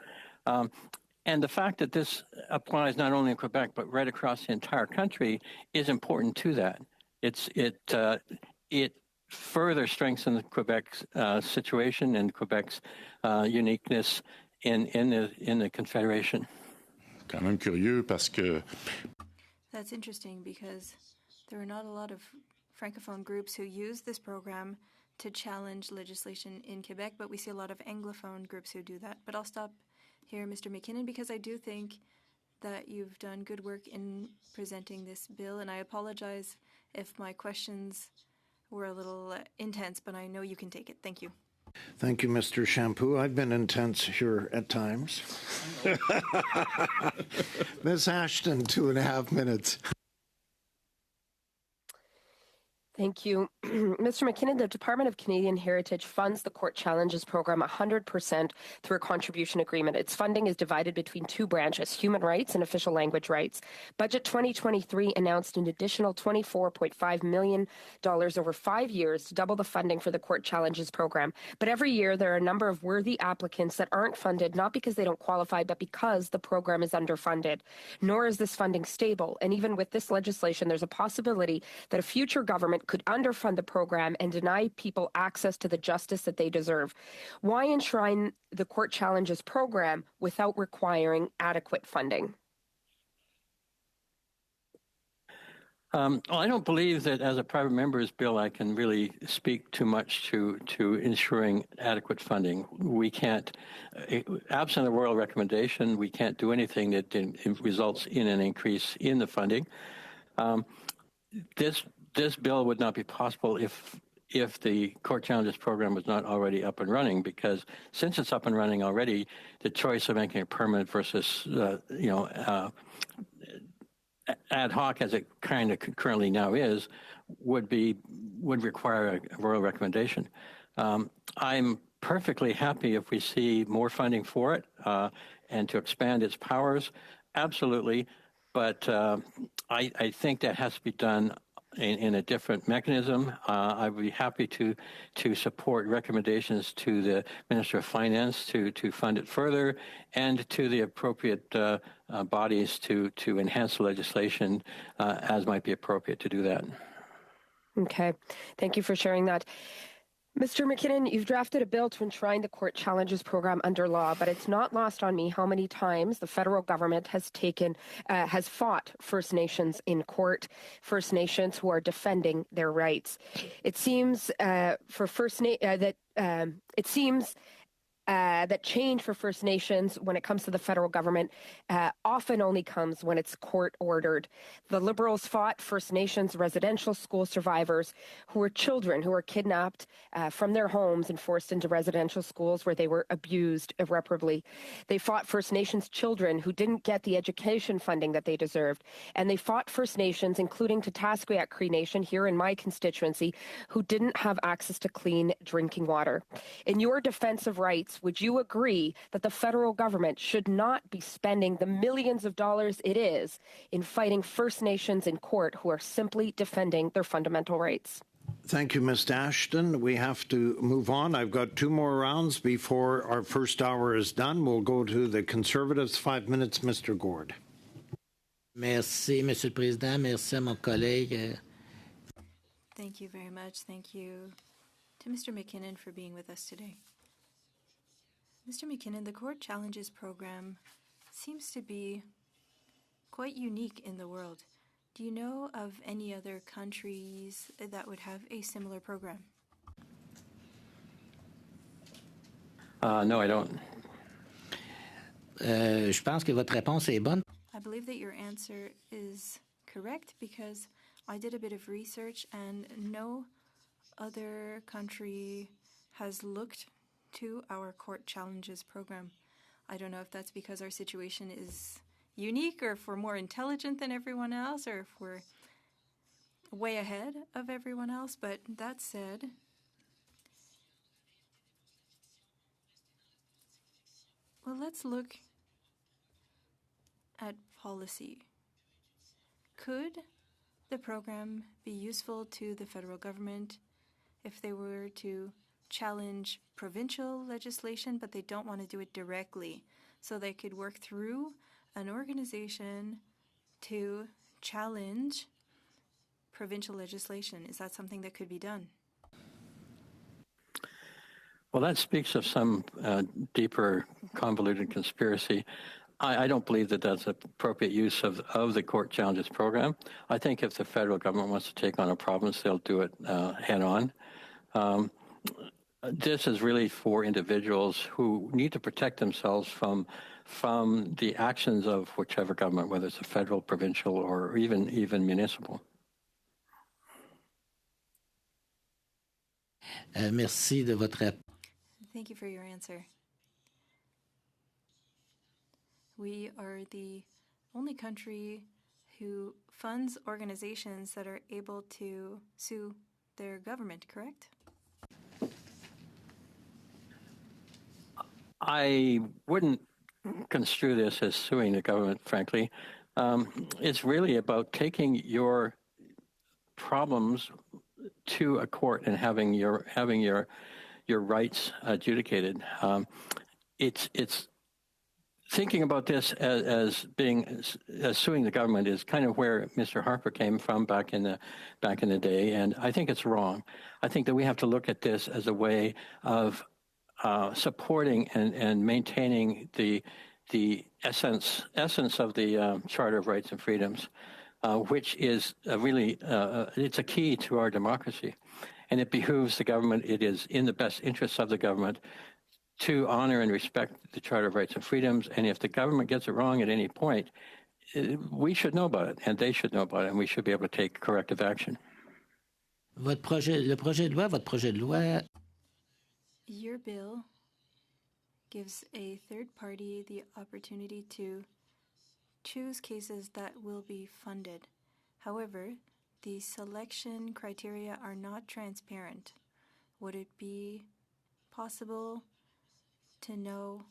And the fact that this applies not only in Quebec but right across the entire country is important to that. It further strengthens Quebec's situation and Quebec's uniqueness in the Confederation. Quand même curieux parce que. That's interesting because there are not a lot of francophone groups who use this program to challenge legislation in Quebec, but we see a lot of Anglophone groups who do that. But I'll stop here, Mr. McKinnon, because I do think that you've done good work in presenting this bill, and I apologize if my questions were a little intense, but I know you can take it. Thank you. Thank you, Mr. Shampoo. I've been intense here at times. Ms. Ashton, 2.5 minutes. Thank you. Mr. McKinnon, the Department of Canadian Heritage funds the Court Challenges program 100% through a contribution agreement. Its funding is divided between two branches, human rights and official language rights. Budget 2023 announced an additional $24.5 million over 5 years to double the funding for the Court Challenges program. But every year there are a number of worthy applicants that aren't funded, not because they don't qualify, but because the program is underfunded. Nor is this funding stable. And even with this legislation, there's a possibility that a future government could underfund the program and deny people access to the justice that they deserve. Why enshrine the Court Challenges program without requiring adequate funding? I don't believe that as a private member's bill, I can really speak too much to ensuring adequate funding. We can't, absent a royal recommendation, we can't do anything that results in an increase in the funding. This bill would not be possible if the Court Challenges program was not already up and running, because since it's up and running already, the choice of making it permanent versus ad hoc, as it kind of currently now is, would require a royal recommendation. I'm perfectly happy if we see more funding for it and to expand its powers, absolutely. But I think that has to be done in a different mechanism. I'd be happy to support recommendations to the Minister of Finance to fund it further, and to the appropriate bodies to enhance the legislation as might be appropriate to do that. Okay, thank you for sharing that. Mr. McKinnon, you've drafted a bill to enshrine the Court Challenges program under law, but it's not lost on me how many times the federal government has fought First Nations in court, First Nations who are defending their rights. It seems that change for First Nations when it comes to the federal government often only comes when it's court-ordered. The Liberals fought First Nations residential school survivors who were children who were kidnapped from their homes and forced into residential schools where they were abused irreparably. They fought First Nations children who didn't get the education funding that they deserved. And they fought First Nations, including Tatasqueyak Cree Nation here in my constituency, who didn't have access to clean drinking water. In your defense of rights, would you agree that the federal government should not be spending the millions of dollars it is in fighting First Nations in court who are simply defending their fundamental rights? Thank you, Ms. Ashton. We have to move on. I've got 2 more rounds before our first hour is done. We'll go to the Conservatives. 5 minutes, Mr. Gord. Merci, Monsieur le Président. Merci à mon collègue. Thank you very much. Thank you to Mr. McKinnon for being with us today. Mr. McKinnon, the Court Challenges program seems to be quite unique in the world. Do you know of any other countries that would have a similar program? No, I don't. Je pense que votre réponse est bonne. I believe that your answer is correct because I did a bit of research and no other country has looked to our Court Challenges program. I don't know if that's because our situation is unique, or if we're more intelligent than everyone else, or if we're way ahead of everyone else. But that said, well, let's look at policy. Could the program be useful to the federal government if they were to challenge provincial legislation, but they don't want to do it directly? So they could work through an organization to challenge provincial legislation. Is that something that could be done? Well, that speaks of some deeper, convoluted conspiracy. I don't believe that that's appropriate use of the Court Challenges program. I think if the federal government wants to take on a province, they'll do it head on. This is really for individuals who need to protect themselves from the actions of whichever government, whether it's a federal, provincial, or even municipal. Merci de votre. Thank you for your answer. We are the only country who funds organizations that are able to sue their government, correct? I wouldn't construe this as suing the government, frankly. It's really about taking your problems to a court and having your rights adjudicated. It's thinking about this as suing the government is kind of where Mr. Harper came from back in the day, and I think it's wrong. I think that we have to look at this as a way of supporting and maintaining the essence of the Charter of Rights and Freedoms, which is really it's a key to our democracy, and it behooves the government. It is in the best interests of the government to honor and respect the Charter of Rights and Freedoms. And if the government gets it wrong at any point, we should know about it, and they should know about it, and we should be able to take corrective action. Le projet de loi. Your bill gives a third party the opportunity to choose cases that will be funded. However, the selection criteria are not transparent. Would it be possible to know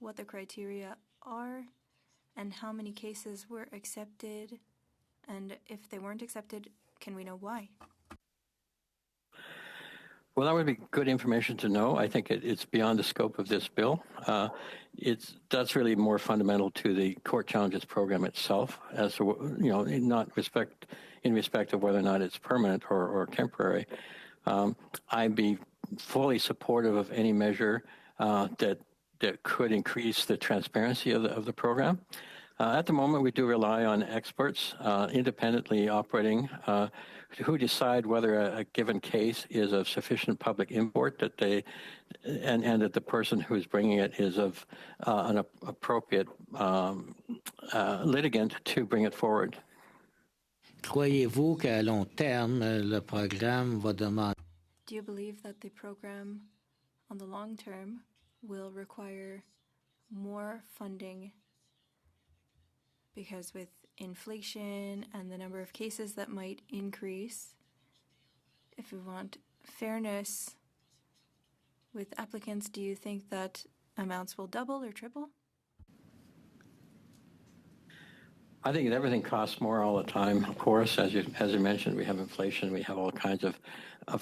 what the criteria are and how many cases were accepted? And if they weren't accepted, can we know why? Well, that would be good information to know. I think it's beyond the scope of this bill. That's really more fundamental to the court challenges program itself, as to, in respect of whether or not it's permanent or temporary. I'd be fully supportive of any measure that could increase the transparency of the program. At the moment, we do rely on experts independently operating who decide whether a given case is of sufficient public import that and that the person who's bringing it is of an appropriate litigant to bring it forward. Croyez-vous qu'à long terme, le programme va demander? Do you believe that the program on the long term will require more funding? Because with inflation and the number of cases that might increase, if we want fairness with applicants, do you think that amounts will double or triple? I think that everything costs more all the time. Of course, as you mentioned, we have inflation, we have all kinds of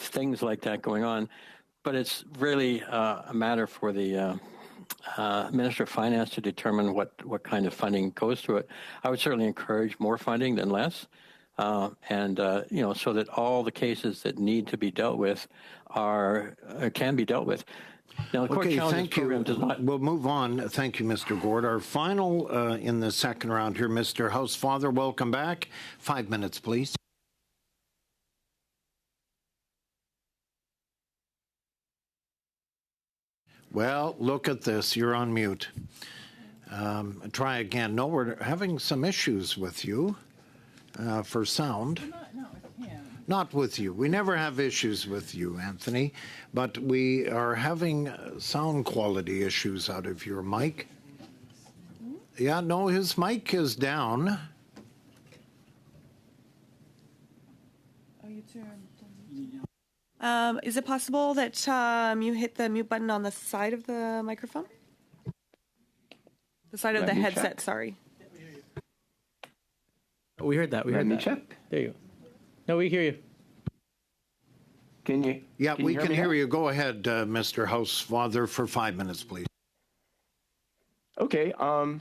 things like that going on. But it's really a matter for the Minister of Finance to determine what kind of funding goes to it. I would certainly encourage more funding than less, so that all the cases that need to be dealt with can be dealt with. Now, the Court Challenges program does not. We'll move on. Thank you, Mr. Gord. Our final in the second round here, Mr. Housefather, welcome back. 5 minutes, please. Well, look at this. You're on mute. Try again. No, we're having some issues with you for sound. Not with him. Not with you. We never have issues with you, Anthony, but we are having sound quality issues out of your mic. Yeah, no, his mic is down. Oh, you turned. Is it possible that you hit the mute button on the side of the microphone? The side of the headset, sorry. Oh, we heard that. We heard that. Check. There you go. No, we hear you. Can you? Yeah, we can hear you. Go ahead, Mr. Housefather, for 5 minutes, please. Okay.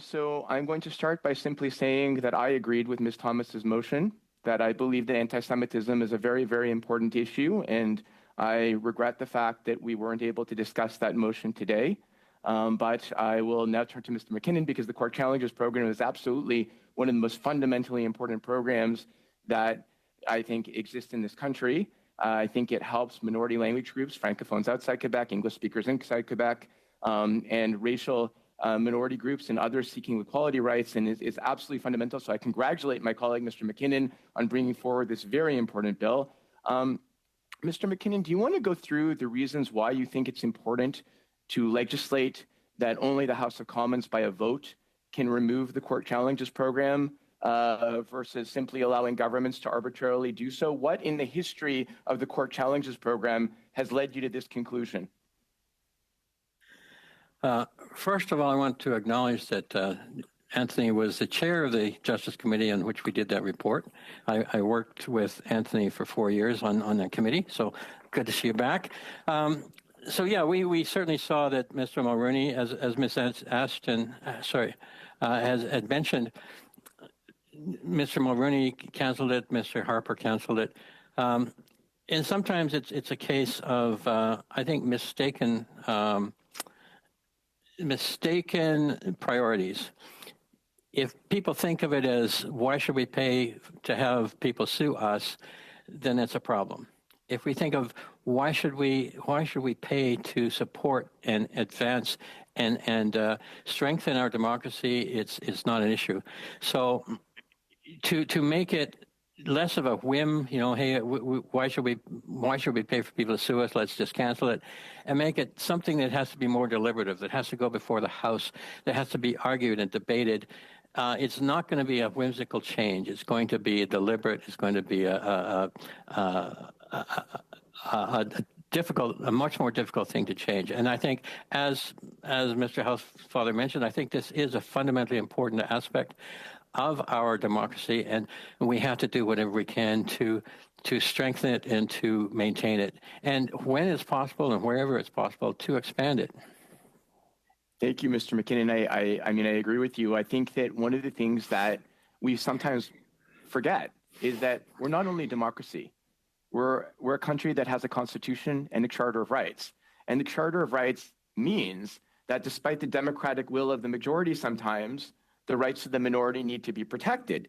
So I'm going to start by simply saying that I agreed with Ms. Thomas's motion, that I believe that anti-Semitism is a very, very important issue, and I regret the fact that we weren't able to discuss that motion today. But I will now turn to Mr. McKinnon, because the Court Challenges program is absolutely one of the most fundamentally important programs that I think exist in this country. I think it helps minority language groups, francophones outside Quebec, English speakers inside Quebec, and racial minority groups and others seeking equality rights, and is absolutely fundamental. So I congratulate my colleague, Mr. McKinnon, on bringing forward this very important bill. Mr. McKinnon, do you want to go through the reasons why you think it's important to legislate that only the House of Commons by a vote can remove the Court Challenges program versus simply allowing governments to arbitrarily do so? What in the history of the Court Challenges program has led you to this conclusion? First of all, I want to acknowledge that Anthony was the chair of the Justice Committee on which we did that report. I worked with Anthony for 4 years on that committee, so good to see you back. So yeah, we certainly saw that Mr. Mulroney, as Ms. Ashton, had mentioned, Mr. Mulroney canceled it, Mr. Harper canceled it. And sometimes it's a case of, I think, mistaken priorities. If people think of it as, why should we pay to have people sue us, then it's a problem. If we think of why should we pay to support and advance and strengthen our democracy, it's not an issue. So to make it less of a whim, hey, why should we pay for people to sue us? Let's just cancel it, and make it something that has to be more deliberative, that has to go before the House, that has to be argued and debated. It's not going to be a whimsical change. It's going to be deliberate. It's going to be a much more difficult thing to change. And I think, as Mr. Housefather mentioned, I think this is a fundamentally important aspect of our democracy, and we have to do whatever we can to strengthen it and to maintain it, and when it's possible and wherever it's possible, to expand it. Thank you, Mr. McKinnon. I mean, I agree with you. I think that one of the things that we sometimes forget is that we're not only a democracy, we're a country that has a constitution and a charter of rights. And the charter of rights means that despite the democratic will of the majority sometimes, the rights of the minority need to be protected,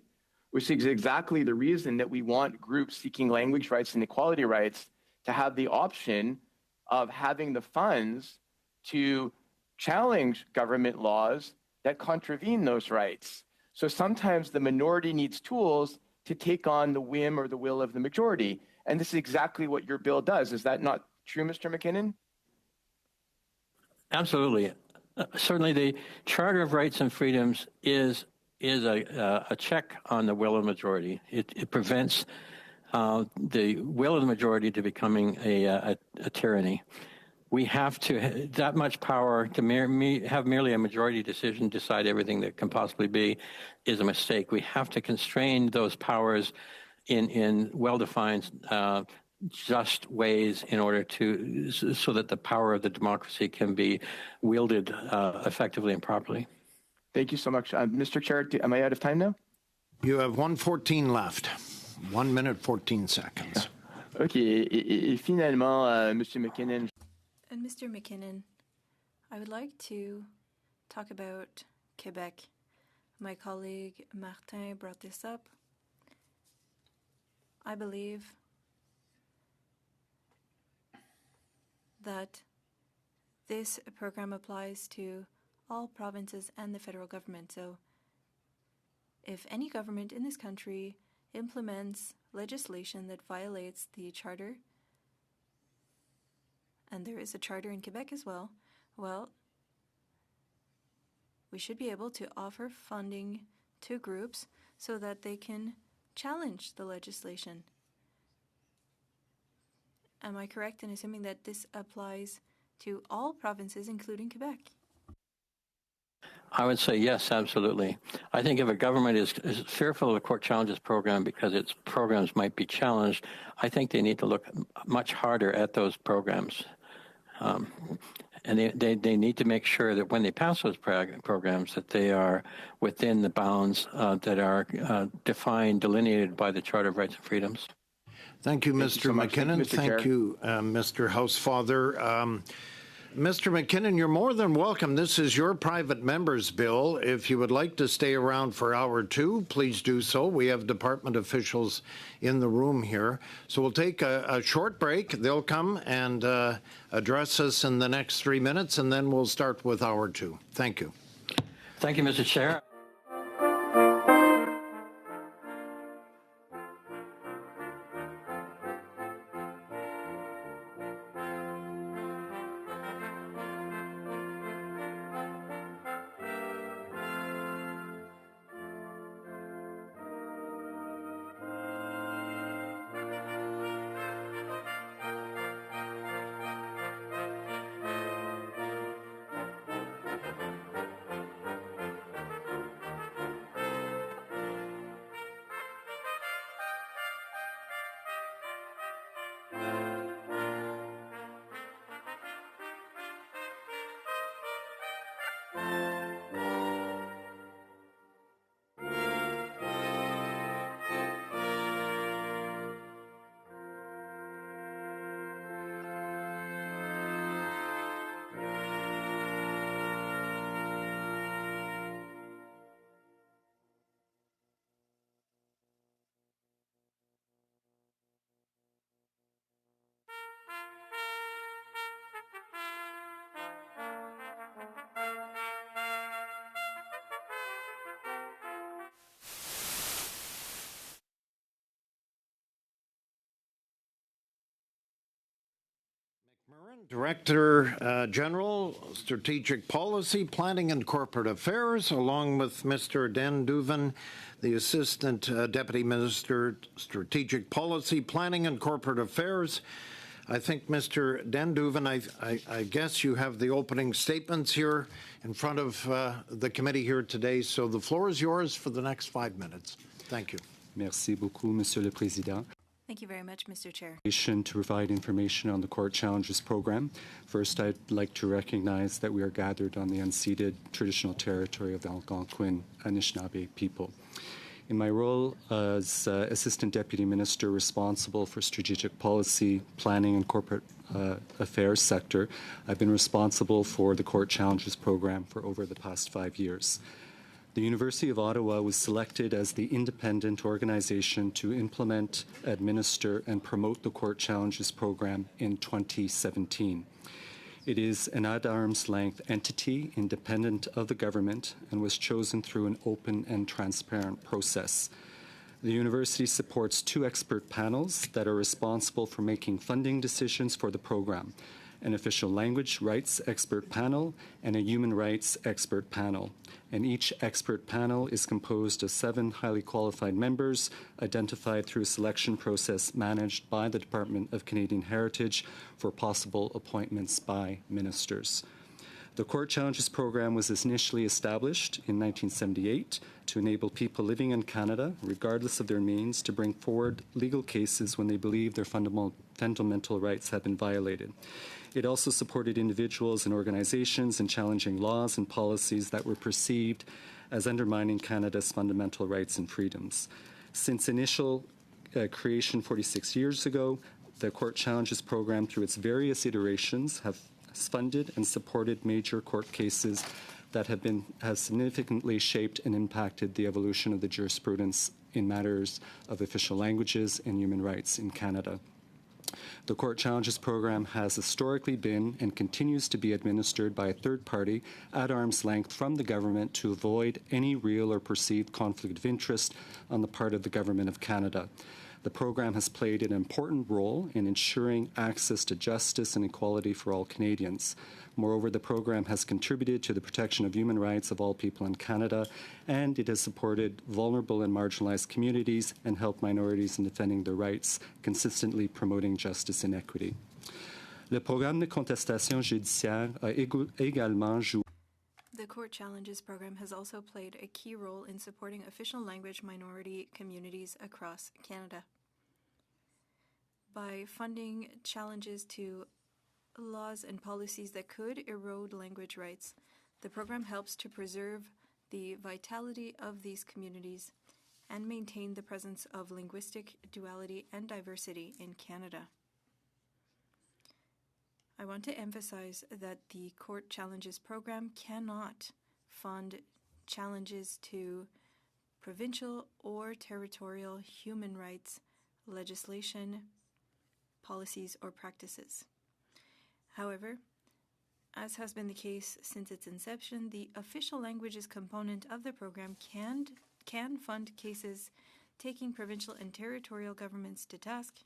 which is exactly the reason that we want groups seeking language rights and equality rights to have the option of having the funds to challenge government laws that contravene those rights. So sometimes the minority needs tools to take on the whim or the will of the majority. And this is exactly what your bill does. Is that not true, Mr. McKinnon? Absolutely. Certainly the Charter of Rights and Freedoms is a check on the will of the majority. It prevents the will of the majority to becoming a tyranny. We have to that much power to have merely a majority decision decide everything that can possibly be is a mistake. We have to constrain those powers in well-defined, just ways in order so that the power of the democracy can be wielded effectively and properly. Thank you so much. Mr. Chair, am I out of time now? You have 1:14 left. 1 minute, 14 seconds. Okay. Et finalement, Mr. McKinnon. And Mr. McKinnon, I would like to talk about Quebec. My colleague Martin brought this up. I believe that this program applies to all provinces and the federal government. So if any government in this country implements legislation that violates the charter, and there is a charter in Quebec as well, we should be able to offer funding to groups so that they can challenge the legislation. Am I correct in assuming that this applies to all provinces, including Quebec? I would say yes, absolutely. I think if a government is fearful of the Court Challenges program because its programs might be challenged, I think they need to look much harder at those programs. And they need to make sure that when they pass those programs that they are within the bounds that are delineated by the Charter of Rights and Freedoms. Thank you, Mr. McKinnon. Thank you, Mr. Housefather. Mr. McKinnon, you're more than welcome. This is your private member's bill. If you would like to stay around for hour two, please do so. We have department officials in the room here. So we'll take a short break. They'll come and address us in the next 3 minutes, and then we'll start with hour two. Thank you. Thank you, Mr. Chair. Director General, Strategic Policy, Planning and Corporate Affairs, along with Mr. Dan Duvin, the Assistant Deputy Minister, Strategic Policy, Planning and Corporate Affairs. I think, Mr. Dan Duvin, I guess you have the opening statements here in front of the committee here today, so the floor is yours for the next 5 minutes. Thank you. Merci beaucoup, Monsieur le Président. Thank you very much, Mr. Chair. To provide information on the Court Challenges Program. First, I'd like to recognize that we are gathered on the unceded traditional territory of the Algonquin Anishinaabe people. In my role as Assistant Deputy Minister responsible for strategic policy, planning, and corporate affairs sector, I've been responsible for the Court Challenges Program for over the past 5 years. The University of Ottawa was selected as the independent organization to implement, administer, and promote the Court Challenges Program in 2017. It is an at-arm's length entity independent of the government and was chosen through an open and transparent process. The university supports 2 expert panels that are responsible for making funding decisions for the program: an official language rights expert panel and a human rights expert panel. And each expert panel is composed of 7 highly qualified members identified through a selection process managed by the Department of Canadian Heritage for possible appointments by ministers. The Court Challenges Program was initially established in 1978 to enable people living in Canada, regardless of their means, to bring forward legal cases when they believe their fundamental rights have been violated. It also supported individuals and organizations in challenging laws and policies that were perceived as undermining Canada's fundamental rights and freedoms. Since initial creation 46 years ago, the Court Challenges Program, through its various iterations, has funded and supported major court cases that have significantly shaped and impacted the evolution of the jurisprudence in matters of official languages and human rights in Canada. The Court Challenges Program has historically been and continues to be administered by a third party at arm's length from the government to avoid any real or perceived conflict of interest on the part of the Government of Canada. The program has played an important role in ensuring access to justice and equality for all Canadians. Moreover, the program has contributed to the protection of human rights of all people in Canada, and it has supported vulnerable and marginalized communities and helped minorities in defending their rights, consistently promoting justice and equity. Le programme de contestation judiciaire a également joué. The Court Challenges Program has also played a key role in supporting official language minority communities across Canada. By funding challenges to laws and policies that could erode language rights, the program helps to preserve the vitality of these communities and maintain the presence of linguistic duality and diversity in Canada. I want to emphasize that the Court Challenges Program cannot fund challenges to provincial or territorial human rights legislation, policies, or practices. However, as has been the case since its inception, the official languages component of the program can fund cases taking provincial and territorial governments to task,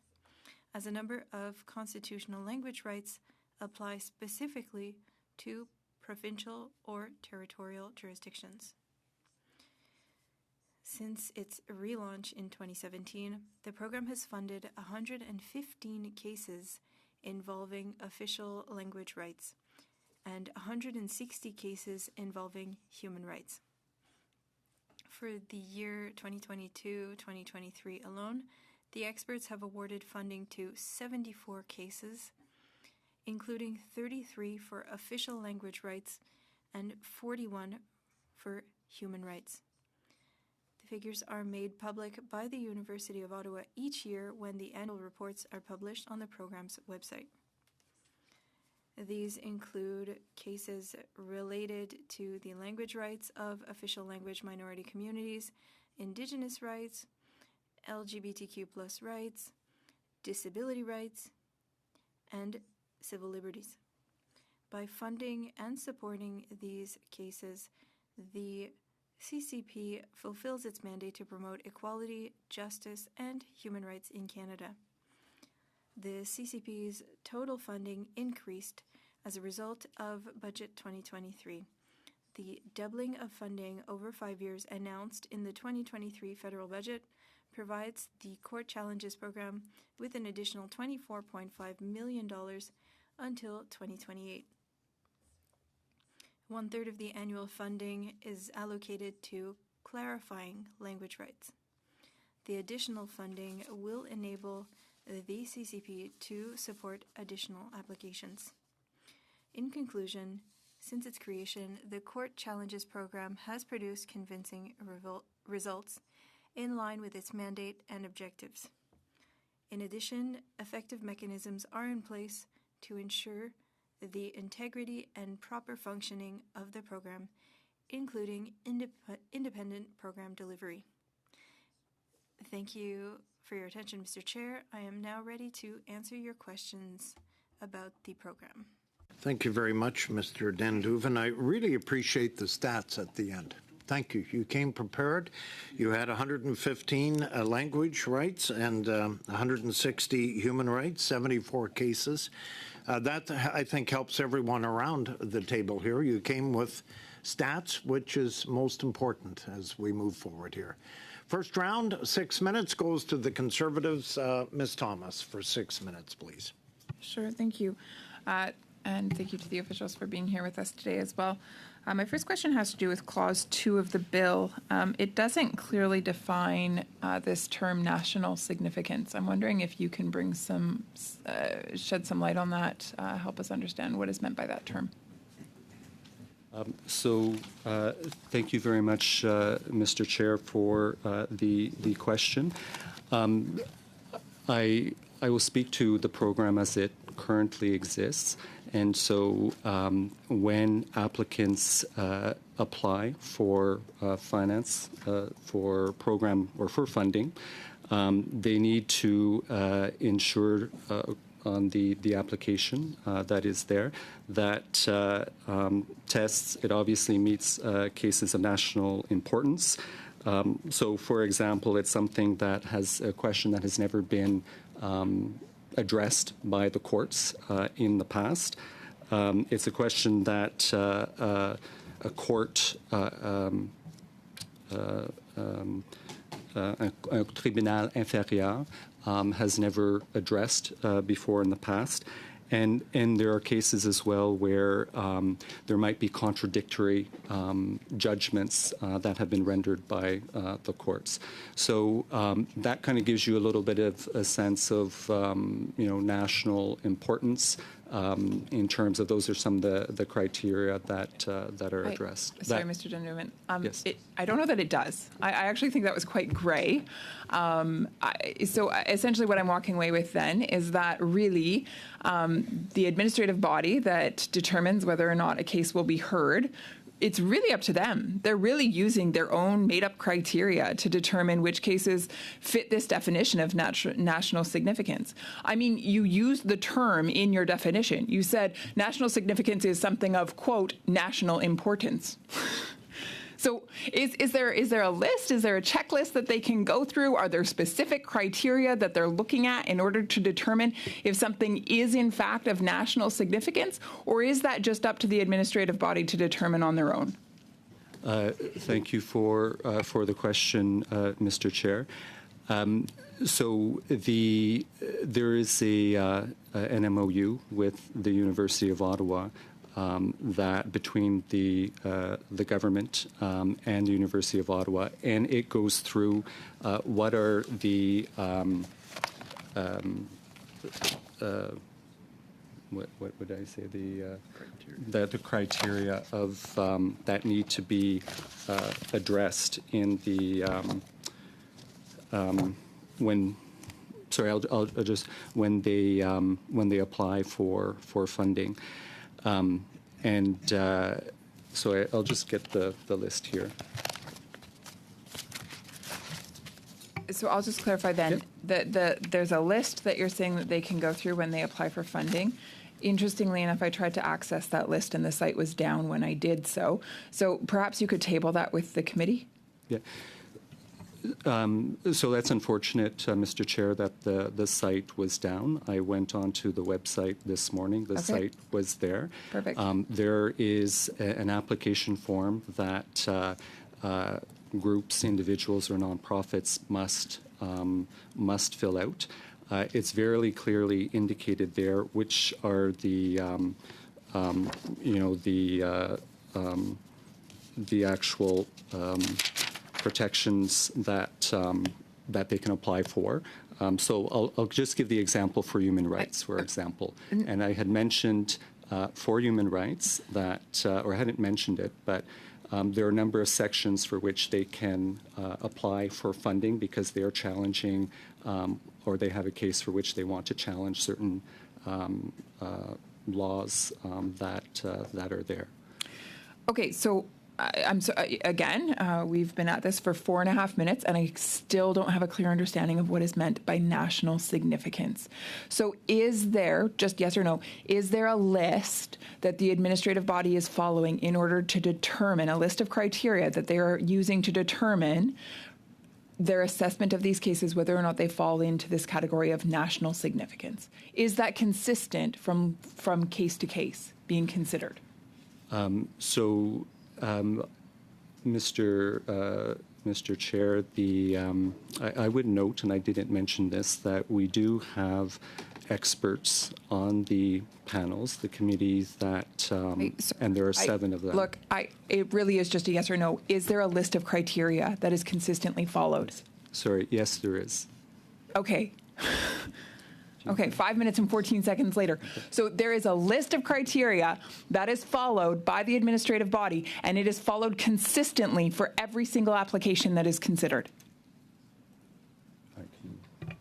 as a number of constitutional language rights apply specifically to provincial or territorial jurisdictions. Since its relaunch in 2017, the program has funded 115 cases involving official language rights and 160 cases involving human rights. For the year 2022-2023 alone, the experts have awarded funding to 74 cases, including 33 for official language rights and 41 for human rights. The figures are made public by the University of Ottawa each year when the annual reports are published on the program's website. These include cases related to the language rights of official language minority communities, Indigenous rights, LGBTQ+ rights, disability rights, and civil liberties. By funding and supporting these cases, the CCP fulfills its mandate to promote equality, justice, and human rights in Canada. The CCP's total funding increased as a result of Budget 2023. The doubling of funding over 5 years announced in the 2023 federal budget provides the Court Challenges Program with an additional $24.5 million until 2028. 1/3 of the annual funding is allocated to clarifying language rights. The additional funding will enable the CCP to support additional applications. In conclusion, since its creation, the Court Challenges Program has produced convincing results in line with its mandate and objectives. In addition, effective mechanisms are in place to ensure the integrity and proper functioning of the program, including independent program delivery. Thank you for your attention, Mr. Chair. I am now ready to answer your questions about the program. Thank you very much, Mr. Denduven. I really appreciate the stats at the end. Thank you. You came prepared. You had 115 language rights and 160 human rights, 74 cases. That, I think, helps everyone around the table here. You came with stats, which is most important as we move forward here. First round, 6 minutes, goes to the Conservatives. Ms. Thomas, for 6 minutes, please. Sure, thank you. And thank you to the officials for being here with us today as well. My first question has to do with Clause 2 of the bill. It doesn't clearly define this term national significance. I'm wondering if you can bring some, shed some light on that, help us understand what is meant by that term. Thank you very much, Mr. Chair, for the question. I will speak to the program as it currently exists. And so when applicants apply for finance, for program or for funding, they need to ensure on the application that is there that tests, it obviously meets cases of national importance. So, for example, it's something that has a question that has never been addressed by the courts in the past. It's a question that a court, un tribunal inférieur, has never addressed before in the past. And there are cases as well where there might be contradictory judgments that have been rendered by the courts. So that kind of gives you a little bit of a sense of national importance in terms of those are some of the criteria that are addressed. Sorry, Mr. Denduven. Yes. I don't know that it does. I actually think that was quite gray. So essentially what I'm walking away with then is that really the administrative body that determines whether or not a case will be heard, it's really up to them. They're really using their own made-up criteria to determine which cases fit this definition of national significance. I mean, you used the term in your definition. You said national significance is something of, quote, national importance. So is there a list? Is there a checklist that they can go through? Are there specific criteria that they're looking at in order to determine if something is in fact of national significance? Or is that just up to the administrative body to determine on their own? Thank you for the question, Mr. Chair. So there is an MOU with the University of Ottawa that between the government and the University of Ottawa, and it goes through what are the what would I say the criteria of that need to be addressed in the when. Sorry, I'll just when they apply for funding. So I'll just get the list here. So I'll just clarify then that there's a list that you're saying that they can go through when they apply for funding. Interestingly enough, I tried to access that list and the site was down when I did so. So perhaps you could table that with the committee? Yeah. So that's unfortunate, Mr. Chair, that the site was down. I went onto the website this morning. The site was there. Perfect. There is an application form that groups, individuals, or nonprofits must fill out. It's very clearly indicated there which are the the actual protections that they can apply for. So I'll just give the example for human rights, for example. And I had mentioned for human rights that, or I hadn't mentioned it, but there are a number of sections for which they can apply for funding because they are challenging or they have a case for which they want to challenge certain laws that are there. Okay, so again, we've been at this for 4.5 minutes, and I still don't have a clear understanding of what is meant by national significance. So is there, just yes or no, is there a list that the administrative body is following in order to determine, a list of criteria that they are using to determine their assessment of these cases, whether or not they fall into this category of national significance? Is that consistent from case to case being considered? Mr. Chair, I would note, and I didn't mention this, that we do have experts on the panels, the committees that, and there are 7 of them. Look, it really is just a yes or no. Is there a list of criteria that is consistently followed? Sorry, yes, there is. Okay. Okay, 5 minutes and 14 seconds later. So there is a list of criteria that is followed by the administrative body, and it is followed consistently for every single application that is considered. Do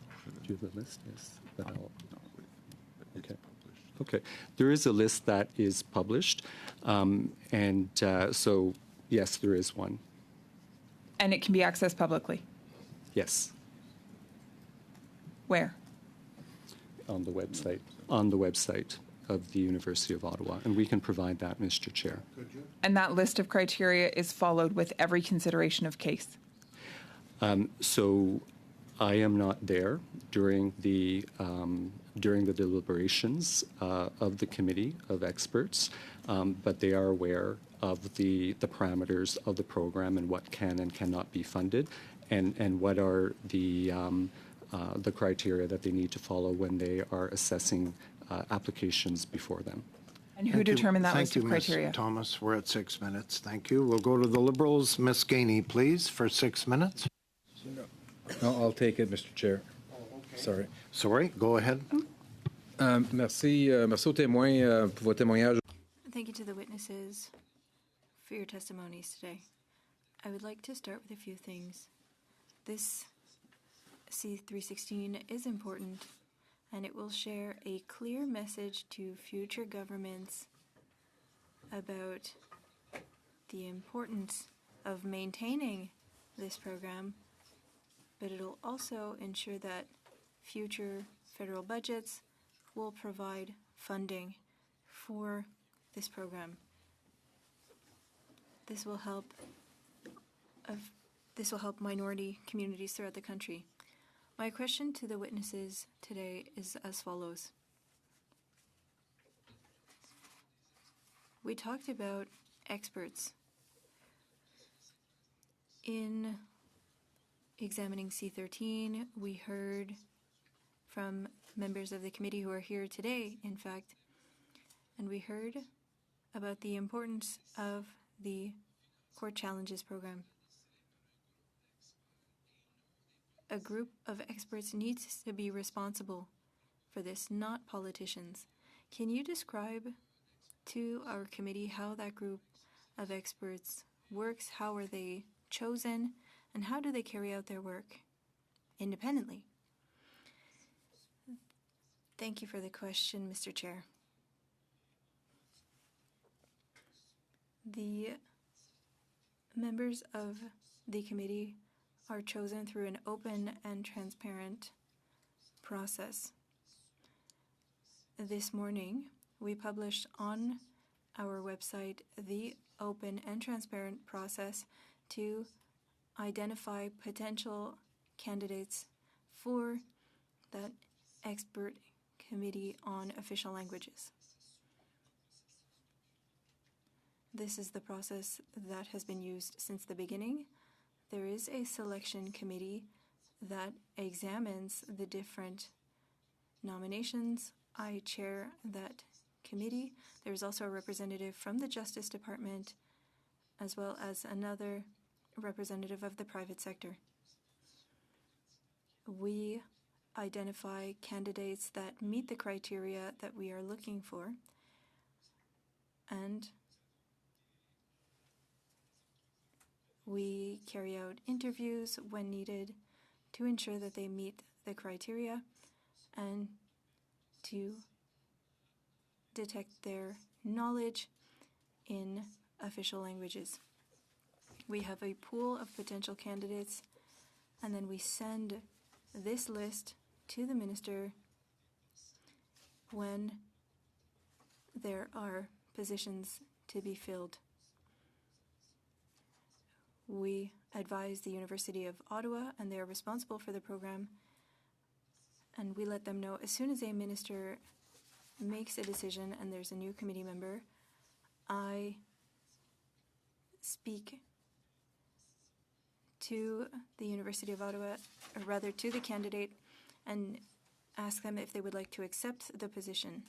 you have a list? Yes. Okay. Okay. There is a list that is published, so yes, there is one. And it can be accessed publicly? Yes. Where? On the website of the University of Ottawa, and we can provide that, Mr. Chair. And that list of criteria is followed with every consideration of case? So I am not there during the deliberations of the committee of experts, but they are aware of the parameters of the program and what can and cannot be funded, and what are the criteria that they need to follow when they are assessing applications before them. And who determined that list of criteria? Thank you, Ms. Thomas. We're at 6 minutes. Thank you. We'll go to the Liberals. Ms. Gainey, please, for 6 minutes. No, I'll take it, Mr. Chair. Sorry. Sorry, go ahead. Merci aux témoins pour vos témoignages. Thank you to the witnesses for your testimonies today. I would like to start with a few things. This C316 is important, and it will share a clear message to future governments about the importance of maintaining this program, but it'll also ensure that future federal budgets will provide funding for this program. This will help minority communities throughout the country. My question to the witnesses today is as follows. We talked about experts in examining C13. We heard from members of the committee who are here today, in fact, and we heard about the importance of the Court Challenges program. A group of experts needs to be responsible for this, not politicians. Can you describe to our committee how that group of experts works? How are they chosen? And how do they carry out their work independently? Thank you for the question, Mr. Chair. The members of the committee are chosen through an open and transparent process. This morning, we published on our website the open and transparent process to identify potential candidates for that expert committee on official languages. This is the process that has been used since the beginning. There is a selection committee that examines the different nominations. I chair that committee. There is also a representative from the Justice Department, as well as another representative of the private sector. We identify candidates that meet the criteria that we are looking for, and we carry out interviews when needed to ensure that they meet the criteria and to detect their knowledge in official languages. We have a pool of potential candidates, and then we send this list to the minister when there are positions to be filled. We advise the University of Ottawa, and they are responsible for the program, and we let them know as soon as a minister makes a decision and there's a new committee member, I speak to the University of Ottawa, or rather to the candidate, and ask them if they would like to accept the position.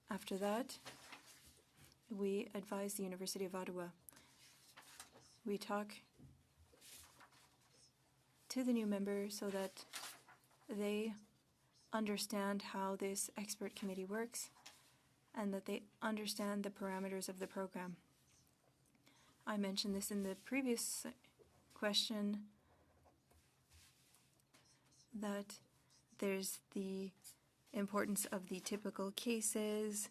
After that, we advise the University of Ottawa. We talk to the new member so that they understand how this expert committee works and that they understand the parameters of the program. I mentioned this in the previous question, that there's the importance of the typical cases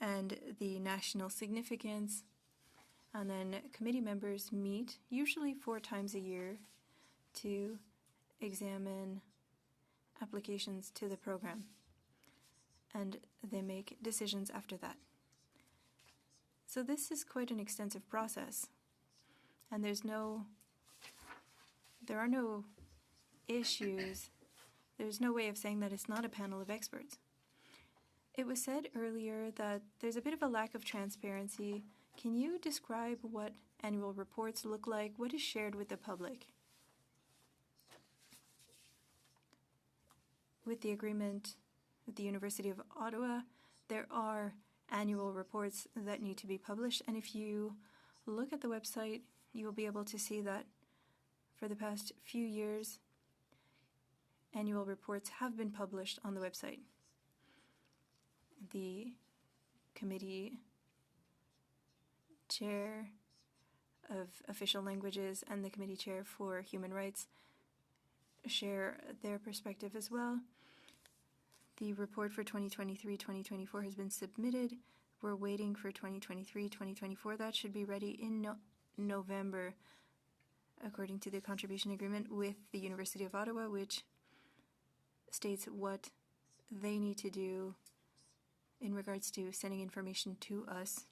and the national significance. And then committee members meet usually 4 times a year to examine applications to the program. And they make decisions after that. So this is quite an extensive process. And there are no issues. There's no way of saying that it's not a panel of experts. It was said earlier that there's a bit of a lack of transparency. Can you describe what annual reports look like? What is shared with the public? With the agreement with the University of Ottawa, there are annual reports that need to be published. And if you look at the website, you will be able to see that for the past few years, annual reports have been published on the website. The committee chair of official languages and the committee chair for human rights share their perspective as well. The report for 2023-2024 has been submitted. We're waiting for 2023-2024. That should be ready in November, according to the contribution agreement with the University of Ottawa, which states what they need to do in regards to sending information to us.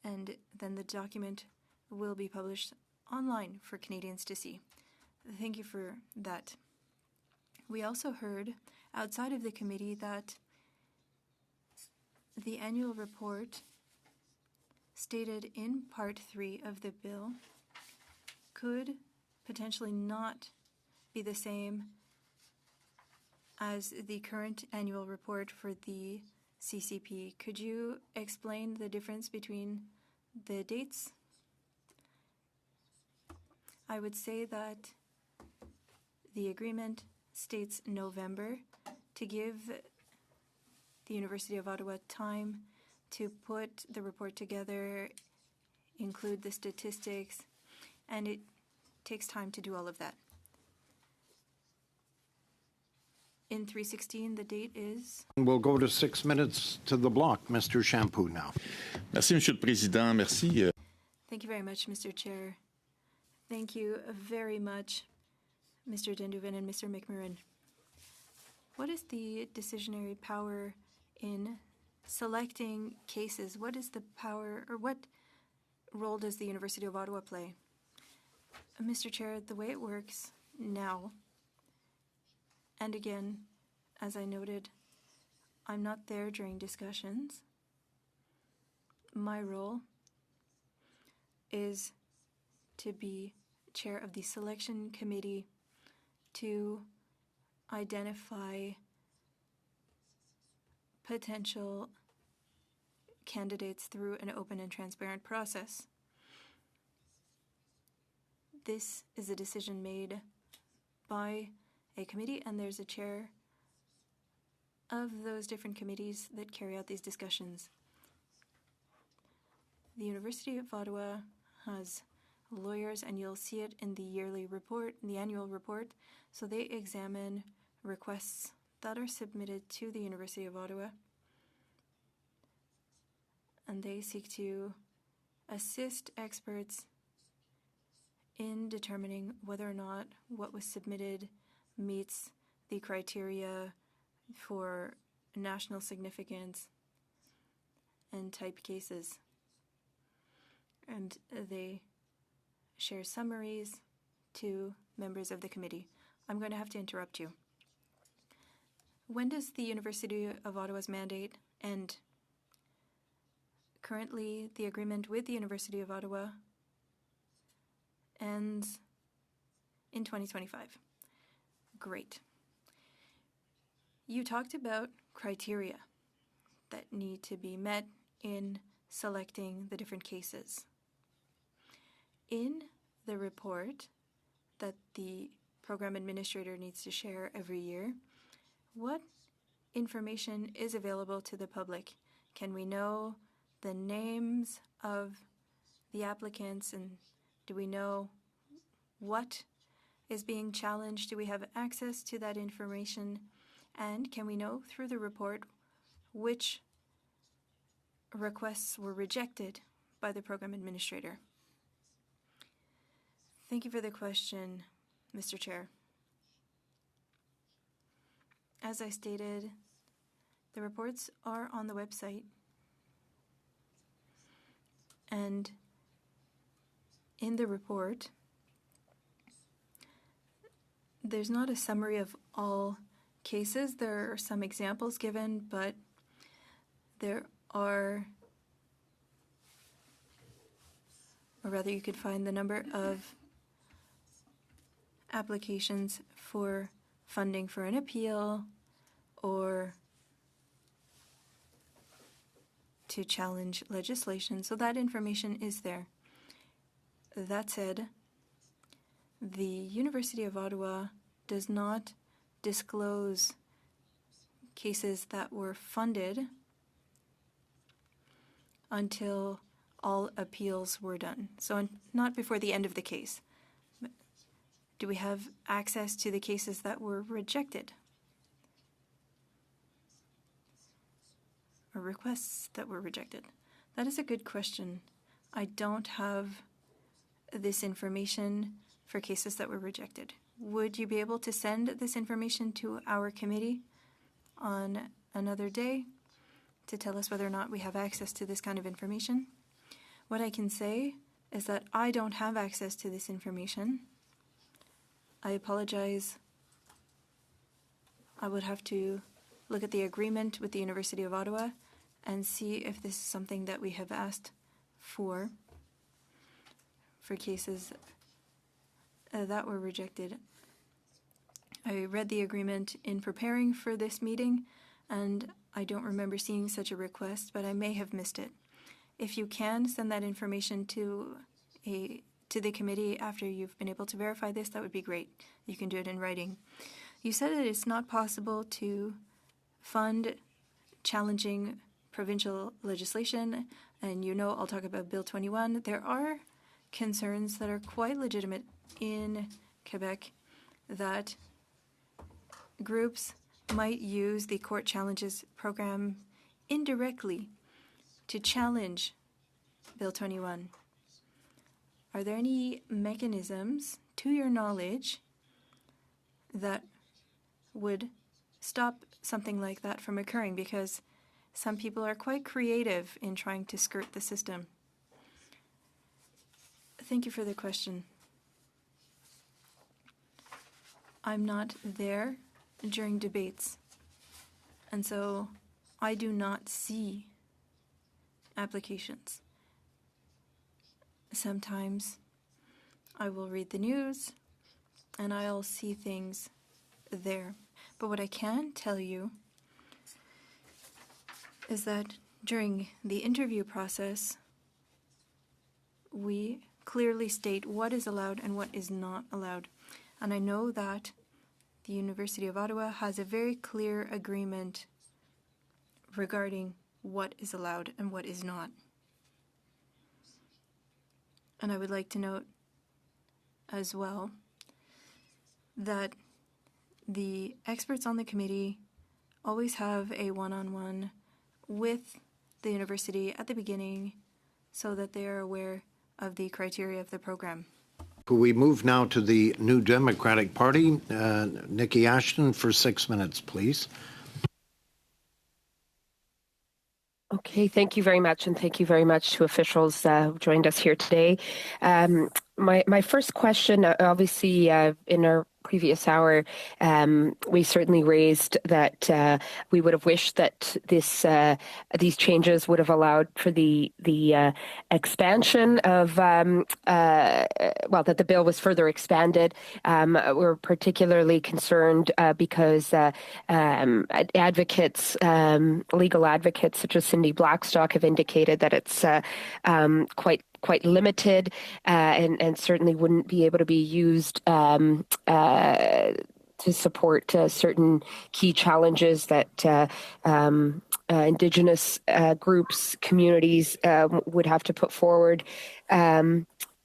And then the document will be published online for Canadians to see. Thank you for that. We also heard outside of the committee that the annual report stated in Part 3 of the bill could potentially not be the same as the current annual report for the CCP. Could you explain the difference between the dates? I would say that the agreement states November to give the University of Ottawa time to put the report together, include the statistics, and it takes time to do all of that. In 316, the date is? We'll go to 6 minutes to the block. Mr. Shampoo now. Merci, Monsieur le Président. Merci. Thank you very much, Mr. Chair. Thank you very much, Mr. Denduven and Mr. McMurrin. What is the decisionary power in selecting cases? What is the power, or what role does the University of Ottawa play? Mr. Chair, the way it works now, and again, as I noted, I'm not there during discussions. My role is to be chair of the selection committee to identify potential candidates through an open and transparent process. This is a decision made by a committee, and there's a chair of those different committees that carry out these discussions. The University of Ottawa has lawyers, and you'll see it in the yearly report, in the annual report. So they examine requests that are submitted to the University of Ottawa, and they seek to assist experts in determining whether or not what was submitted meets the criteria for national significance and type cases. And they share summaries to members of the committee. I'm going to have to interrupt you. When does the University of Ottawa's mandate end? Currently, the agreement with the University of Ottawa ends in 2025. Great. You talked about criteria that need to be met in selecting the different cases. In the report that the program administrator needs to share every year, what information is available to the public? Can we know the names of the applicants, and do we know what is being challenged? Do we have access to that information? And can we know through the report which requests were rejected by the program administrator? Thank you for the question, Mr. Chair. As I stated, the reports are on the website, and in the report, there's not a summary of all cases. There are some examples given, but there are, or rather you could find the number of applications for funding for an appeal or to challenge legislation. So that information is there. That said, the University of Ottawa does not disclose cases that were funded until all appeals were done. So not before the end of the case. But do we have access to the cases that were rejected? Or requests that were rejected? That is a good question. I don't have this information for cases that were rejected. Would you be able to send this information to our committee on another day to tell us whether or not we have access to this kind of information? What I can say is that I don't have access to this information. I apologize. I would have to look at the agreement with the University of Ottawa and see if this is something that we have asked for cases that were rejected. I read the agreement in preparing for this meeting, and I don't remember seeing such a request, but I may have missed it. If you can send that information to the committee after you've been able to verify this, that would be great. You can do it in writing. You said that it's not possible to fund challenging provincial legislation, and you know I'll talk about Bill 21. There are concerns that are quite legitimate in Quebec that groups might use the court challenges program indirectly to challenge Bill 21. Are there any mechanisms, to your knowledge, that would stop something like that from occurring? Because some people are quite creative in trying to skirt the system. Thank you for the question. I'm not there during debates, and so I do not see applications. Sometimes I will read the news and I'll see things there. But what I can tell you is that during the interview process, we clearly state what is allowed and what is not allowed. And I know that the University of Ottawa has a very clear agreement regarding what is allowed and what is not. And I would like to note as well that the experts on the committee always have a one-on-one with the university at the beginning so that they are aware of the criteria of the program. We move now to the New Democratic Party. Nikki Ashton for 6 minutes, please. Okay, thank you very much, and thank you very much to officials who joined us here today. My first question, obviously, in our previous hour, we certainly raised that we would have wished that these changes would have allowed for the expansion of that the bill was further expanded. We're particularly concerned because advocates, legal advocates such as Cindy Blackstock, have indicated that it's quite limited and certainly wouldn't be able to be used to support certain key challenges that Indigenous groups, communities would have to put forward.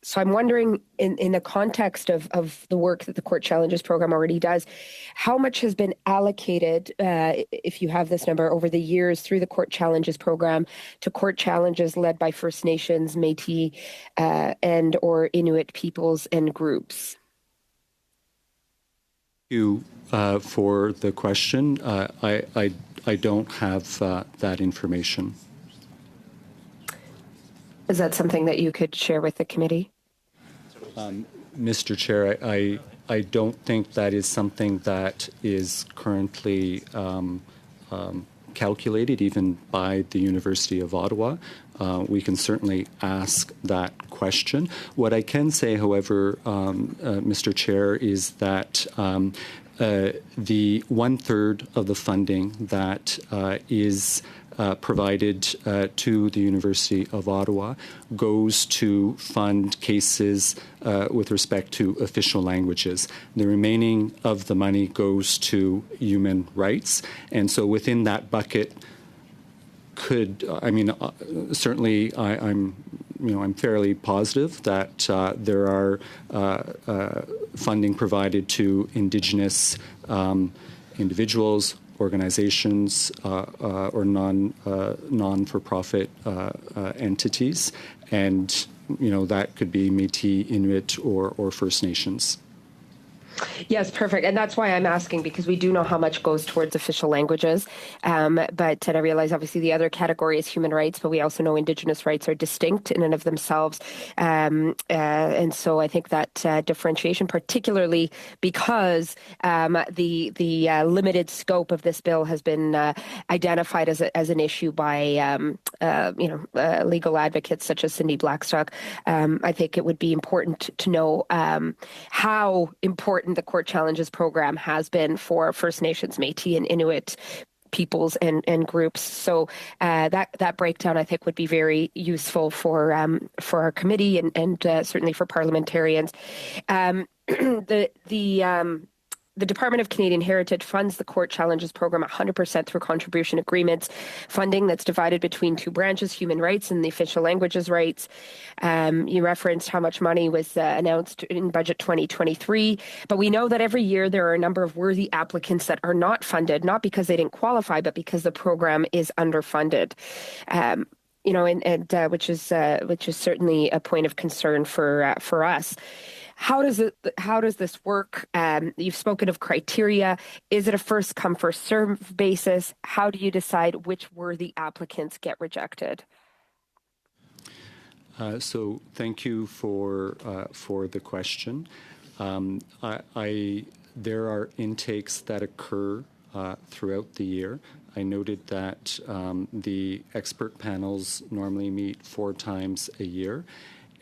So I'm wondering, in the context of the work that the Court Challenges program already does, how much has been allocated, if you have this number, over the years through the Court Challenges program to court challenges led by First Nations, Métis, and or Inuit peoples and groups? Thank you for the question. I don't have that information. Is that something that you could share with the committee? Mr. Chair, I don't think that is something that is currently calculated even by the University of Ottawa. We can certainly ask that question. What I can say, however, Mr. Chair, is that the 1/3 of the funding that is provided to the University of Ottawa goes to fund cases with respect to official languages. The remaining of the money goes to human rights. And so within that bucket certainly I'm fairly positive that there are funding provided to Indigenous individuals, organizations, or non-for-profit entities, and that could be Métis, Inuit, or First Nations. Yes, perfect. And that's why I'm asking, because we do know how much goes towards official languages. But I realize, obviously, the other category is human rights, but we also know Indigenous rights are distinct in and of themselves. And so I think that differentiation, particularly because the limited scope of this bill has been identified as an issue by legal advocates such as Cindy Blackstock, I think it would be important to know how important the Court Challenges program has been for First Nations, Métis, and Inuit peoples and groups. So that breakdown, I think, would be very useful for our committee and certainly for parliamentarians. The Department of Canadian Heritage funds the Court Challenges program 100% through contribution agreements, funding that's divided between two branches, human rights and the official languages rights. You referenced how much money was announced in Budget 2023, but we know that every year there are a number of worthy applicants that are not funded, not because they didn't qualify, but because the program is underfunded. Which is certainly a point of concern for us. How does this work? You've spoken of criteria. Is it a first come first serve basis? How do you decide which worthy applicants get rejected? So thank you for the question. I there are intakes that occur throughout the year. I noted that the expert panels normally meet 4 times a year,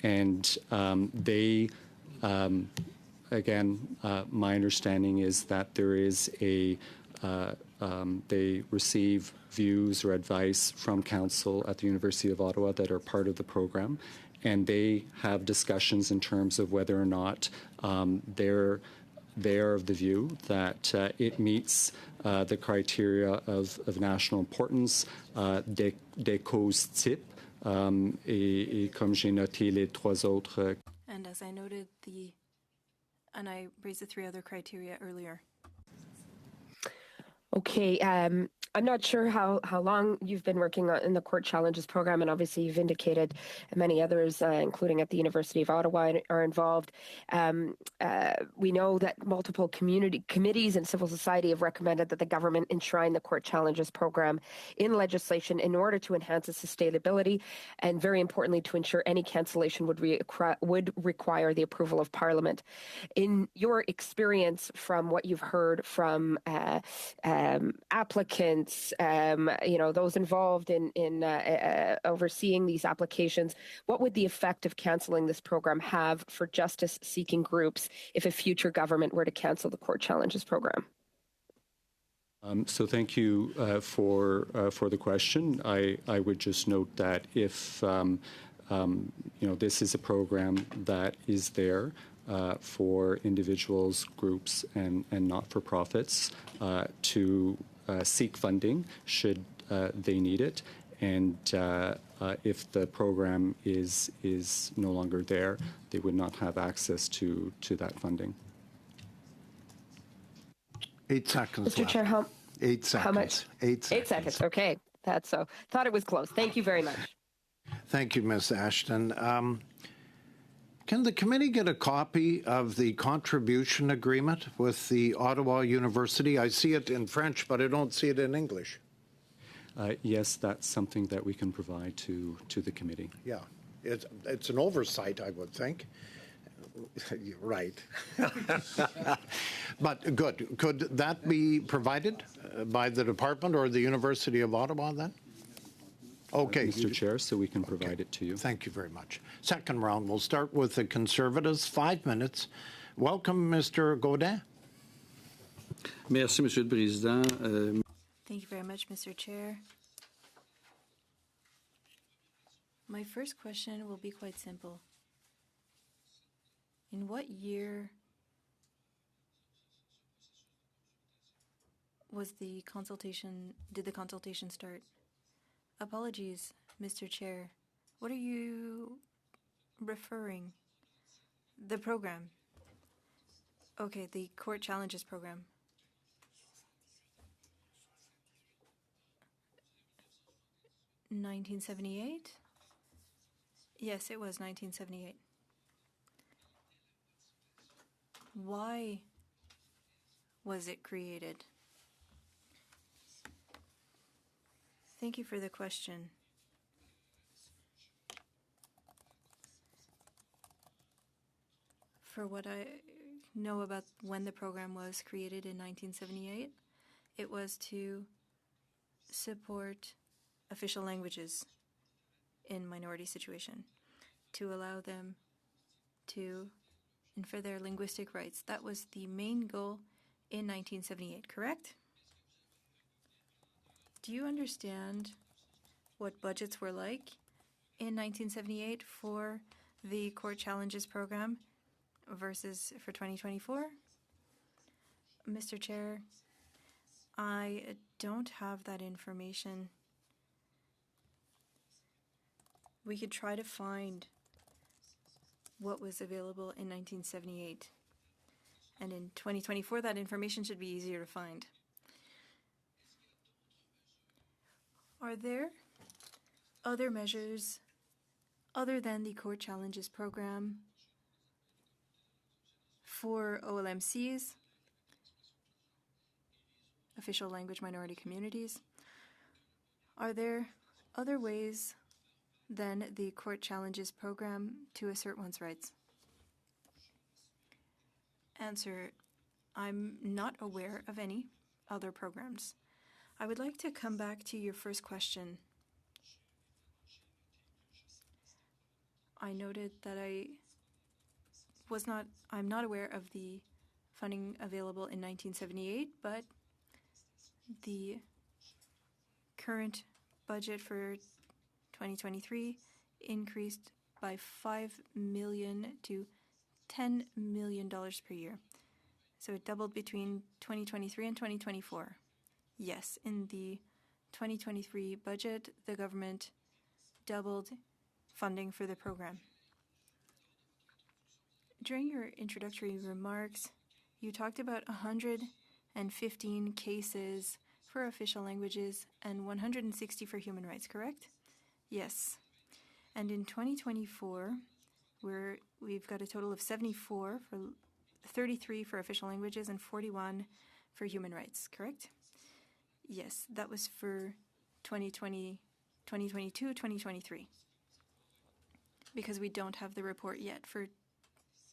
and they, again, my understanding is that there is they receive views or advice from council at the University of Ottawa that are part of the program, and they have discussions in terms of whether or not they are of the view that it meets the criteria of national importance, des causes types, et comme j'ai noté les 3 autres. And as I noted, and I raised the 3 other criteria earlier. Okay, I'm not sure how long you've been working in the Court Challenges program, and obviously you've indicated many others, including at the University of Ottawa, are involved. We know that multiple community committees and civil society have recommended that the government enshrine the Court Challenges program in legislation in order to enhance its sustainability, and very importantly, to ensure any cancellation would require the approval of Parliament. In your experience, from what you've heard from applicants, those involved in overseeing these applications, what would the effect of cancelling this program have for justice-seeking groups if a future government were to cancel the Court Challenges program? So thank you for the question. I would just note that if this is a program that is there for individuals, groups, and not-for-profits to seek funding should they need it, and if the program is no longer there, they would not have access to that funding. 8 seconds Mr. left. Chair, 8 seconds. how much? 8 seconds. 8 seconds. Okay, that's so. Thought it was close. Thank you very much. Thank you, Ms. Ashton. Can the committee get a copy of the contribution agreement with the Ottawa University? I see it in French, but I don't see it in English. Yes, that's something that we can provide to the committee. Yeah, it's an oversight, I would think. You're right. But good. Could that be provided by the department or the University of Ottawa then? Okay. Mr. Chair, so we can provide it to you. Thank you very much. Second round, we'll start with the Conservatives, 5 minutes. Welcome, Mr. Gaudin. Merci, Monsieur le Président. Thank you very much, Mr. Chair. My first question will be quite simple. In what year did the consultation start? Apologies, Mr. Chair. What are you referring? The program. Okay, the Court Challenges program. $1978? Yes, it was 1978. Why was it created? Thank you for the question. For what I know about when the program was created in 1978, it was to support official languages in minority situation, to allow them to infer their linguistic rights. That was the main goal in 1978, correct? Do you understand what budgets were like in 1978 for the Court Challenges program versus for 2024? Mr. Chair, I don't have that information. We could try to find what was available in 1978. And in 2024, that information should be easier to find. Are there other measures other than the Court Challenges program for OLMCs, official language minority communities? Are there other ways than the Court Challenges program to assert one's rights? Answer: I'm not aware of any other programs. I would like to come back to your first question. I noted that I'm not aware of the funding available in 1978, but the current budget for 2023 increased by $5 million to $10 million per year. So it doubled between 2023 and 2024. Yes, in the 2023 budget, the government doubled funding for the program. During your introductory remarks, you talked about 115 cases for official languages and 160 for human rights, correct? Yes. And in 2024, we've got a total of 74 for 33 for official languages and 41 for human rights, correct? Yes, that was for 2020, 2022, 2023. Because we don't have the report yet for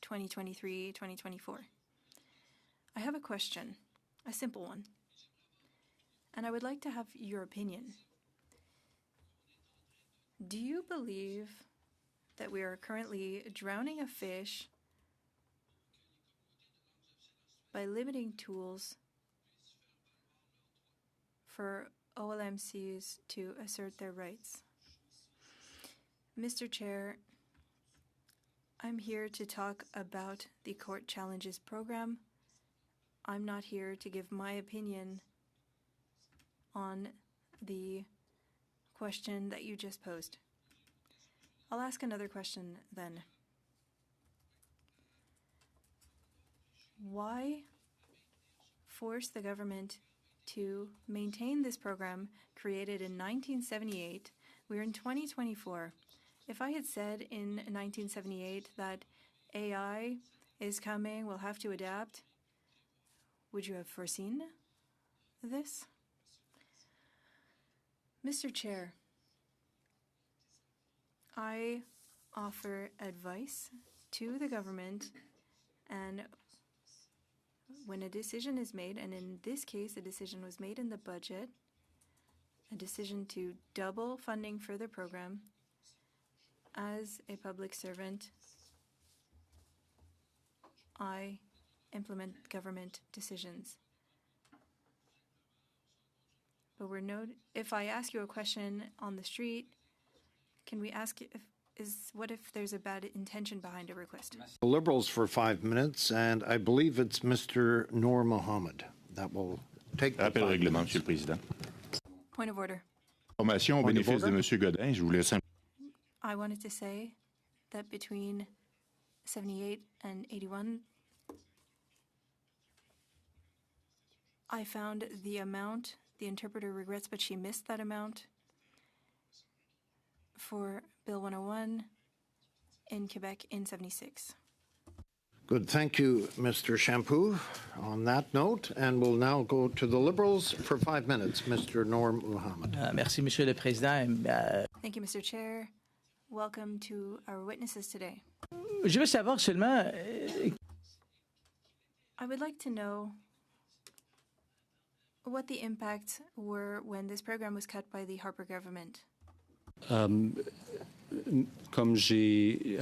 2023, 2024. I have a question, a simple one, and I would like to have your opinion. Do you believe that we are currently drowning a fish by limiting tools for OLMCs to assert their rights? Mr. Chair, I'm here to talk about the Court Challenges program. I'm not here to give my opinion on the question that you just posed. I'll ask another question then. Why force the government to maintain this program created in 1978? We're in 2024. If I had said in 1978 that AI is coming, we'll have to adapt, would you have foreseen this? Mr. Chair, I offer advice to the government, and when a decision is made, and in this case a decision was made in the budget, a decision to double funding for the program, as a public servant, I implement government decisions. But if I ask you a question on the street, can we ask what if there's a bad intention behind a request? The Liberals for 5 minutes, and I believe it's Mr. Noor Mohammed that will take the Rappel au 5 règlement, minutes. Monsieur le Président. Point of order. Information au Point of bénéfice de order. Monsieur Godin, je voulais simplement. I wanted to say that between 78 and 81, I found the amount, the interpreter regrets, but she missed that amount for Bill 101 in Quebec in 76. Good. Thank you, Mr. Shampoo, on that note. And we'll now go to the Liberals for 5 minutes. Mr. Noor Mohammed. Merci, Monsieur le Président. Thank you, Mr. Chair. Welcome to our witnesses today. Je veux savoir seulement. I would like to know what the impacts were when this program was cut by the Harper government. Comme j'ai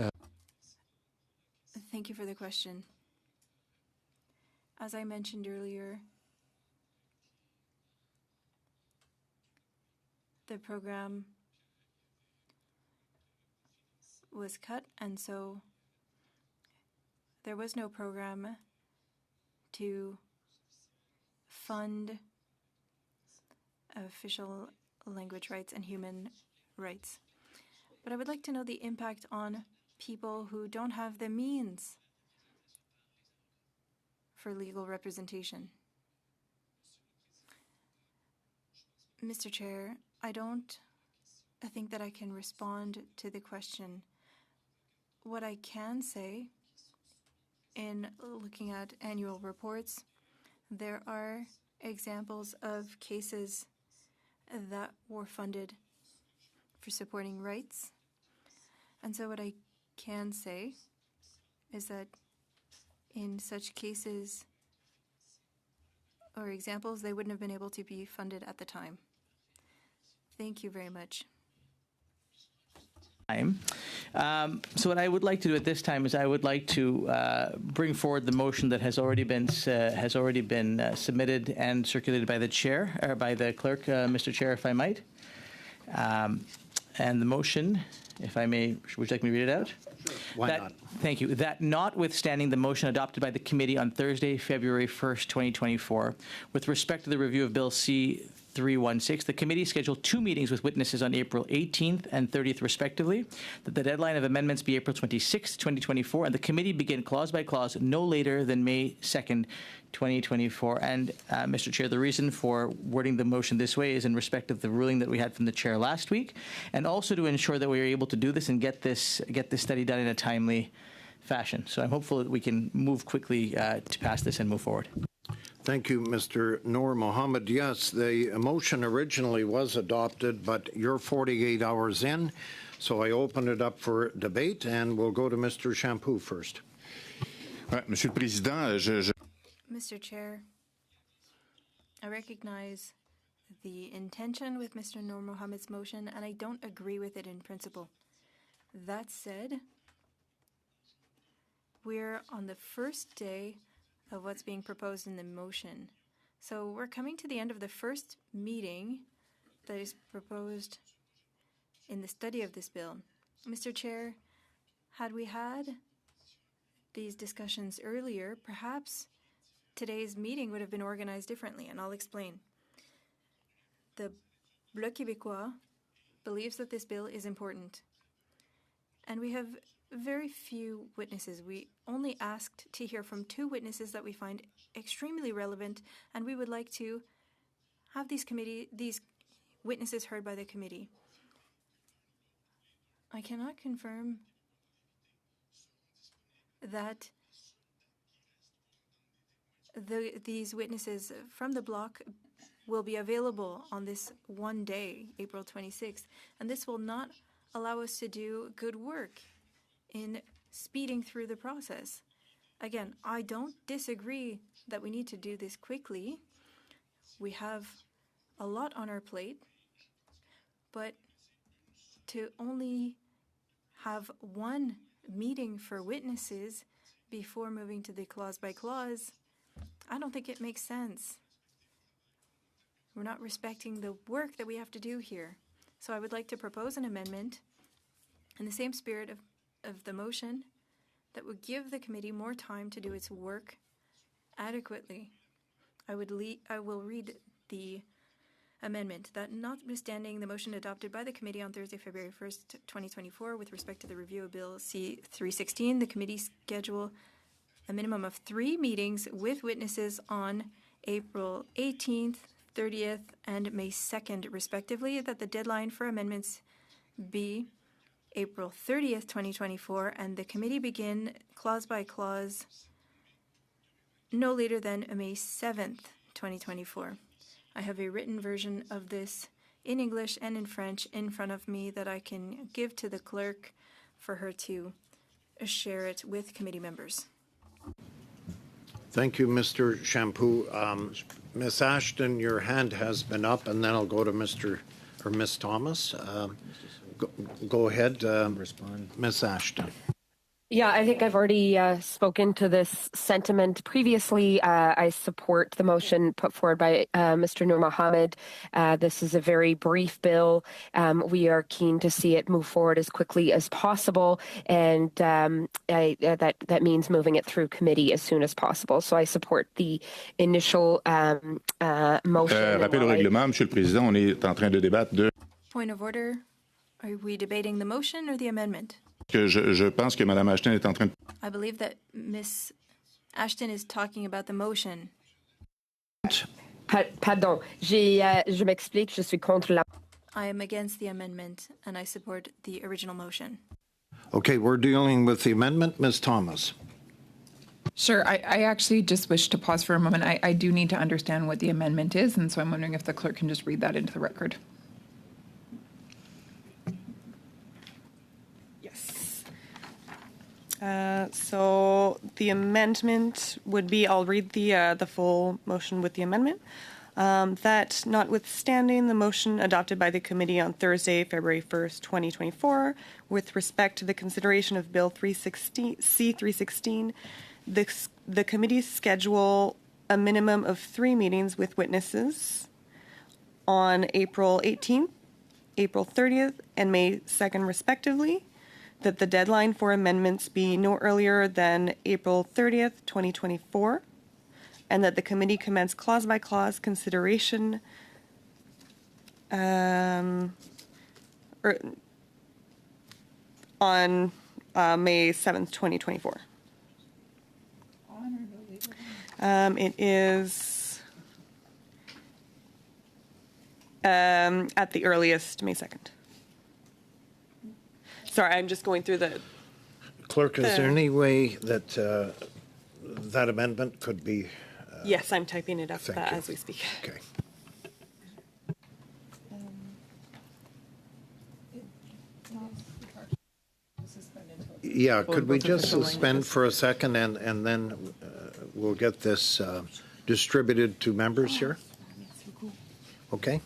Thank you for the question. As I mentioned earlier, the program was cut, and so there was no program to fund official language rights and human rights. But I would like to know the impact on people who don't have the means for legal representation. Mr. Chair, I think that I can respond to the question. What I can say, in looking at annual reports, there are examples of cases that were funded for supporting rights. And so what I can say is that in such cases, or examples, they wouldn't have been able to be funded at the time. Thank you very much. So what I would like to do at this time is I would like to bring forward the motion that has already been submitted and circulated by the chair or by the clerk, Mr. Chair, if I might. And the motion, if I may, would you like me to read it out? Sure. Why not? Thank you. That notwithstanding the motion adopted by the committee on Thursday, February 1st, 2024, with respect to the review of Bill C-316, the committee scheduled 2 meetings with witnesses on April 18th and 30th, respectively, that the deadline of amendments be April 26th, 2024, and the committee begin clause by clause no later than May 2nd, 2024. And, Mr. Chair, the reason for wording the motion this way is in respect of the ruling that we had from the chair last week, and also to ensure that we are able to do this and get this study done in a timely fashion. So I'm hopeful that we can move quickly to pass this and move forward. Thank you, Mr. Noor Mohammed. Yes, the motion originally was adopted, but you're 48 hours in, so I open it up for debate, and we'll go to Mr. Champoux first. Monsieur le Président, Mr. Chair, I recognize the intention with Mr. Noor Mohammed's motion, and I don't agree with it in principle. That said, we're on the first day of what's being proposed in the motion. So we're coming to the end of the first meeting that is proposed in the study of this bill. Mr. Chair, had we had these discussions earlier, perhaps today's meeting would have been organized differently, and I'll explain. The Bloc Québécois believes that this bill is important, and we have very few witnesses. We only asked to hear from 2 witnesses that we find extremely relevant, and we would like to have these witnesses heard by the committee. I cannot confirm that these witnesses from the bloc will be available on this one day, April 26th, and this will not allow us to do good work in speeding through the process. Again, I don't disagree that we need to do this quickly. We have a lot on our plate, but to only have one meeting for witnesses before moving to the clause by clause, I don't think it makes sense. We're not respecting the work that we have to do here. So I would like to propose an amendment in the same spirit of the motion that would give the committee more time to do its work adequately. I will read the amendment that notwithstanding the motion adopted by the committee on Thursday, February 1st, 2024, with respect to the review of Bill C-316, the committee schedule a minimum of 3 meetings with witnesses on April 18th, 30th, and May 2nd, respectively, that the deadline for amendments be April 30th, 2024, and the committee begin clause by clause no later than May 7th, 2024. I have a written version of this in English and in French in front of me that I can give to the clerk for her to share it with committee members. Thank you, Mr. Champoux. Ms. Ashton, your hand has been up, and then I'll go to Ms. Thomas. Go ahead, Ms. Ashton. Yeah, I think I've already spoken to this sentiment previously. I support the motion put forward by Mr. Noor Mohammed. This is a very brief bill. We are keen to see it move forward as quickly as possible, and that means moving it through committee as soon as possible. So I support the initial motion. Rappel au règlement, Monsieur le Président, on est en train de débattre de... Point of order. Are we debating the motion or the amendment? Je pense que Mme Ashton est en train de... I believe that Ms. Ashton is talking about the motion. Pardon, je m'explique, je suis contre la... I am against the amendment, and I support the original motion. Okay, we're dealing with the amendment. Ms. Thomas. Sure. I actually just wish to pause for a moment. I do need to understand what the amendment is, and so I'm wondering if the clerk can just read that into the record. So the amendment would be, I'll read the full motion with the amendment. That notwithstanding the motion adopted by the committee on Thursday, February 1st, 2024, with respect to the consideration of Bill C-316, the committee schedule a minimum of 3 meetings with witnesses on April 18th, April 30th, and May 2nd, respectively, that the deadline for amendments be no earlier than April 30th, 2024, and that the committee commence clause-by-clause consideration on May 7th, 2024. It is at the earliest May 2nd. Sorry, I'm just going through the... Clerk, is there any way that that amendment could be... yes, I'm typing it up thank you. as we speak. Okay. Yeah, could we just suspend for a second and then we'll get this distributed to members here? Okay?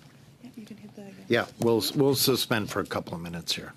Yeah, we'll suspend for a couple of minutes here.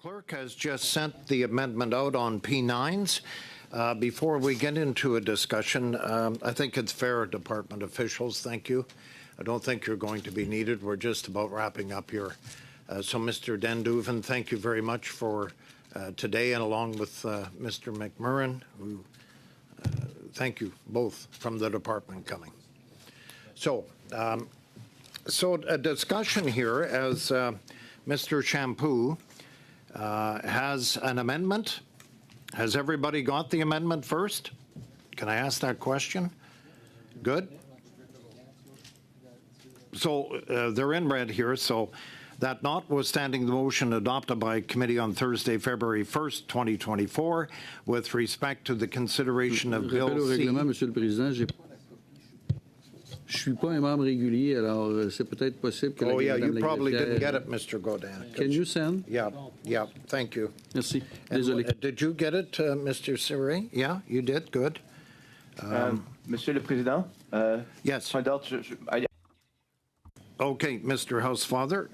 Clerk has just sent the amendment out on P9s. Before we get into a discussion, I think it's fair, department officials, thank you. I don't think you're going to be needed. We're just about wrapping up here. So, Mr. Denduven, thank you very much for today, and along with Mr. McMurrin, who thank you both from the department coming. So, a discussion here as Mr. Shampoo has an amendment. Has everybody got the amendment first? Can I ask that question? Good. So they're in red here. So that notwithstanding the motion adopted by committee on Thursday, February 1st, 2024, with respect to the consideration of Bill C. Monsieur le Président, je suis pas un membre régulier, alors c'est peut-être possible que. Oh yeah, you probably didn't get it, Mr. Godin. Can you send? Yeah, yeah. Thank you. Merci. Désolé. Did you get it, Mr. Siré? Yeah, you did. Good. Monsieur le Président. Yes. Okay, Mr. Housefather.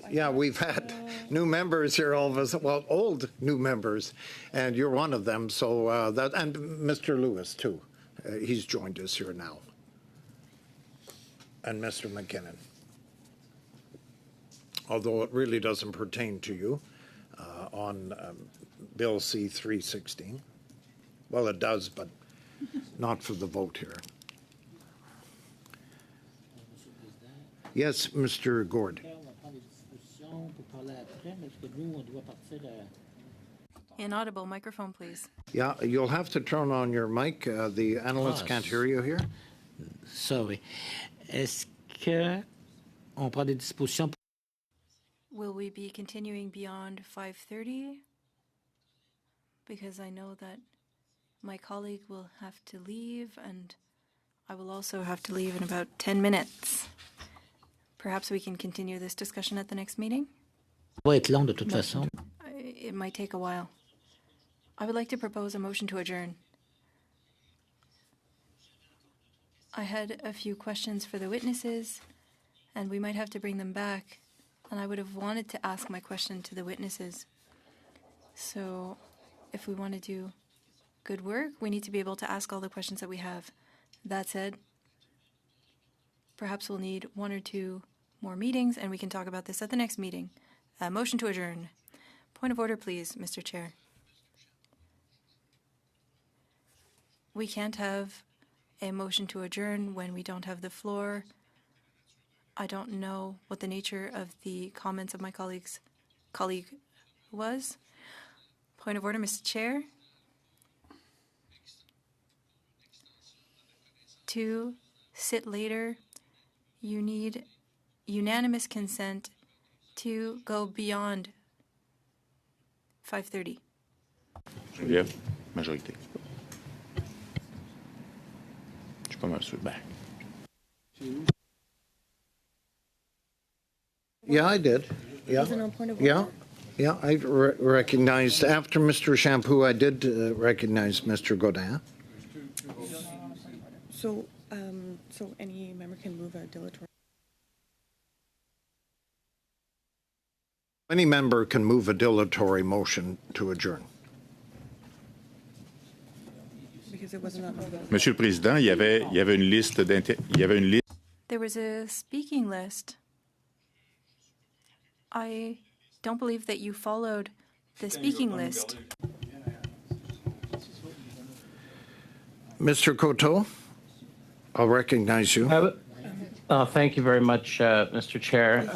Yeah, we've had new members here, all of us. Well, old new members, and you're one of them. So that, and Mr. Lewis too. He's joined us here now. And Mr. McKinnon. Although it really doesn't pertain to you on Bill C-316. Well, it does, but not for the vote here. Yes, Mr. Gord. Inaudible. Microphone, please. Yeah, you'll have to turn on your mic. The analysts can't hear you here. Sorry. Est-ce que on prend des dispositions? Will we be continuing beyond 5:30? Because I know that my colleague will have to leave, and I will also have to leave in about 10 minutes. Perhaps we can continue this discussion at the next meeting? Ça va être long de toute façon. It might take a while. I would like to propose a motion to adjourn. I had a few questions for the witnesses, and we might have to bring them back, and I would have wanted to ask my question to the witnesses. So if we want to do good work, we need to be able to ask all the questions that we have. That said, perhaps we'll need one or two more meetings, and we can talk about this at the next meeting. Motion to adjourn. Point of order, please, Mr. Chair. We can't have a motion to adjourn when we don't have the floor. I don't know what the nature of the comments of my colleague was. Point of order, Mr. Chair. To sit later, you need unanimous consent to go beyond 5:30. Geneviève, majorité. Je suis pas mal sûr. Yeah, I did. Yeah. Was it on point of Yeah. order? Yeah, I recognized, after Mr. Shampoo, I did recognize Mr. Godin. So any member can move a dilatory. Any member can move a dilatory motion to adjourn. Because it wasn't on the vote. Monsieur le Président, il y avait une liste There was a speaking list. I don't believe that you followed the speaking list. Mr. Coteau, I'll recognize you. Thank you very much, Mr. Chair.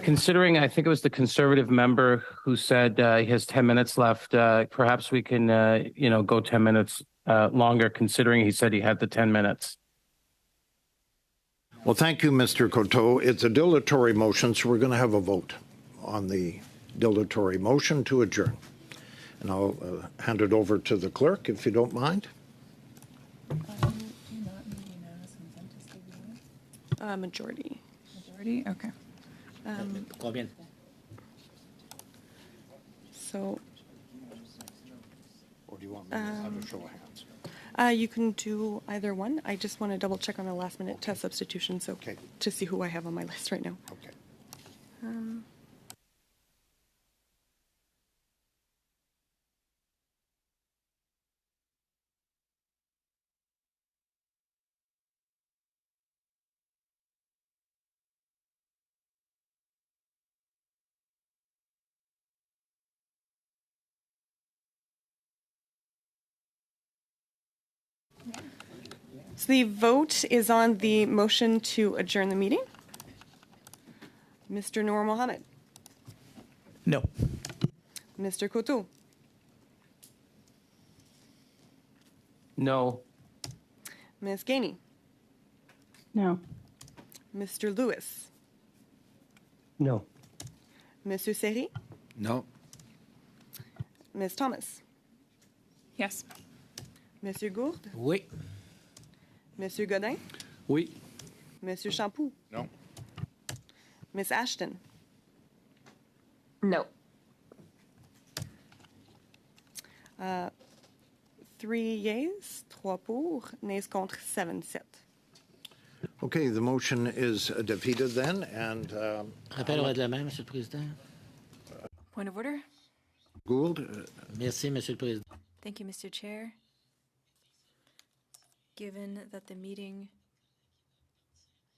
Considering, I think it was the Conservative member who said he has 10 minutes left, perhaps we can, go 10 minutes longer, considering he said he had the 10 minutes. Well, thank you, Mr. Coteau. It's a dilatory motion, so we're going to have a vote on the dilatory motion to adjourn. And I'll hand it over to the clerk, if you don't mind. Majority. Majority? Okay. Combien? So. Or do you want me to have a show of hands? You can do either one. I just want to double check on a last minute test substitution, so to see who I have on my list right now. Okay. So the vote is on the motion to adjourn the meeting. Mr. Noor Mohammed. No. Mr. Coutu. No. Ms. Gainey. No. Mr. Lewis. No. Monsieur Seri. No. Ms. Thomas. Yes. Monsieur Gourde. Oui. Monsieur Godin. Oui. Monsieur Champoux. Non. Ms. Ashton. No. 3 yeas, 3 pour, nays contre, 7-7. Okay, the motion is defeated then, and Rappel au règlement, Monsieur le Président. Point of order. Gould, Merci, Monsieur le Président. Thank you, Mr. Chair. Given that the meeting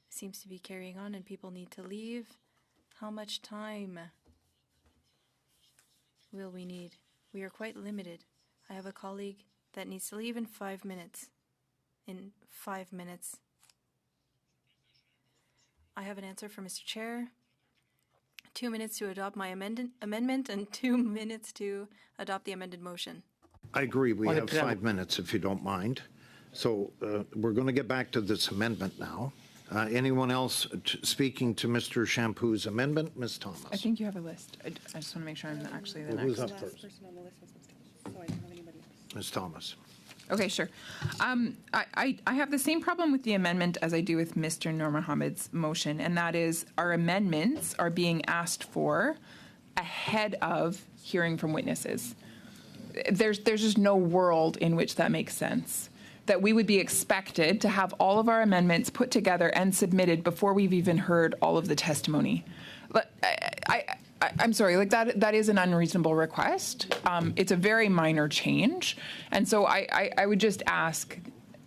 seems to be carrying on and people need to leave, how much time will we need? We are quite limited. I have a colleague that needs to leave in 5 minutes. In 5 minutes. I have an answer for Mr. Chair. 2 minutes to adopt my amendment and 2 minutes to adopt the amended motion. I agree, we have 5 minutes, if you don't mind. So we're going to get back to this amendment now. Anyone else speaking to Mr. Champoux's amendment? Ms. Thomas. I think you have a list. I just want to make sure I'm actually the Who's next. up first? Ms. Thomas. Okay, sure. I have the same problem with the amendment as I do with Mr. Noor Mohammed's motion, and that is our amendments are being asked for ahead of hearing from witnesses. There's just no world in which that makes sense. That we would be expected to have all of our amendments put together and submitted before we've even heard all of the testimony. But I'm sorry, like that is an unreasonable request. It's a very minor change, and so I would just ask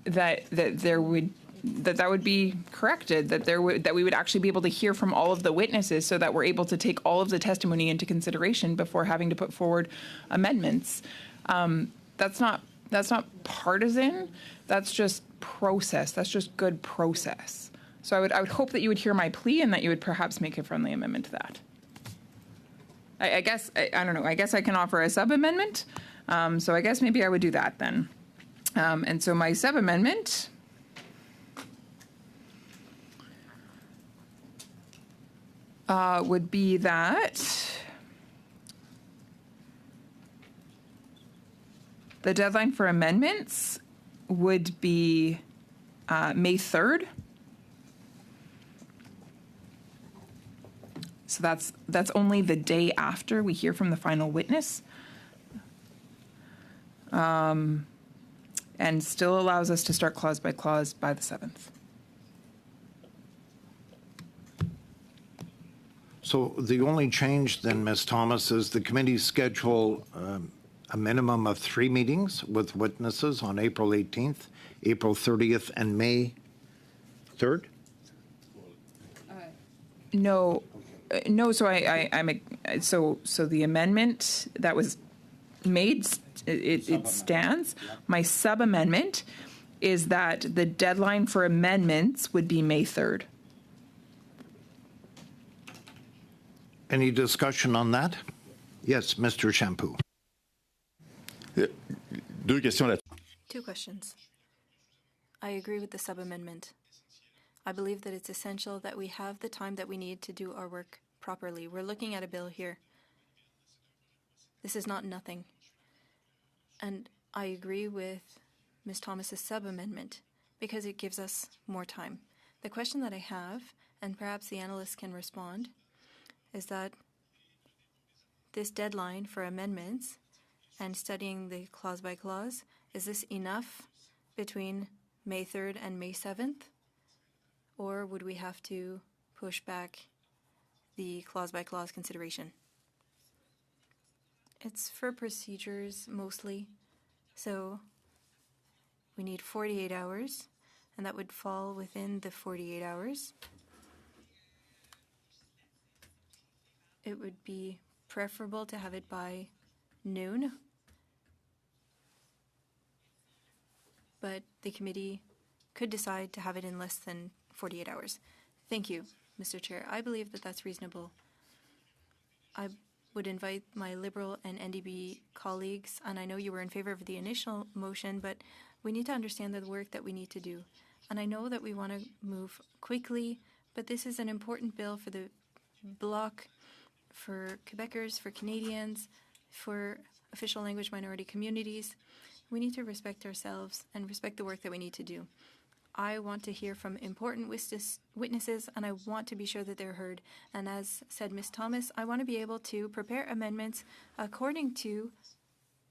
that would be corrected. That we would actually be able to hear from all of the witnesses, so that we're able to take all of the testimony into consideration before having to put forward amendments. That's not partisan. That's just process. That's just good process. So I would hope that you would hear my plea and that you would perhaps make a friendly amendment to that. I guess, I don't know, I guess I can offer a sub-amendment. So I guess maybe I would do that then. And so my sub-amendment would be that the deadline for amendments would be May 3rd. So that's only the day after we hear from the final witness. And still allows us to start clause by clause by the 7th. So the only change then, Ms. Thomas, is the committee schedule a minimum of 3 meetings with witnesses on April 18th, April 30th, and May 3rd? No. So so the amendment that was made, it stands. My sub-amendment is that the deadline for amendments would be May 3rd. Any discussion on that? Yes, Mr. Champoux. Deux questions là. 2 questions. I agree with the sub-amendment. I believe that it's essential that we have the time that we need to do our work properly. We're looking at a bill here. This is not nothing. And I agree with Ms. Thomas's sub-amendment because it gives us more time. The question that I have, and perhaps the analysts can respond, is that this deadline for amendments and studying the clause by clause, is this enough between May 3rd and May 7th? Or would we have to push back the clause by clause consideration? It's for procedures mostly, so we need 48 hours, and that would fall within the 48 hours. It would be preferable to have it by noon, but the committee could decide to have it in less than 48 hours. Thank you, Mr. Chair. I believe that that's reasonable. I would invite my Liberal and NDP colleagues, and I know you were in favor of the initial motion, but we need to understand the work that we need to do. And I know that we want to move quickly, but this is an important bill for the Bloc, for Quebecers, for Canadians, for official language minority communities. We need to respect ourselves and respect the work that we need to do. I want to hear from important witnesses, and I want to be sure that they're heard. And as said Ms. Thomas, I want to be able to prepare amendments according to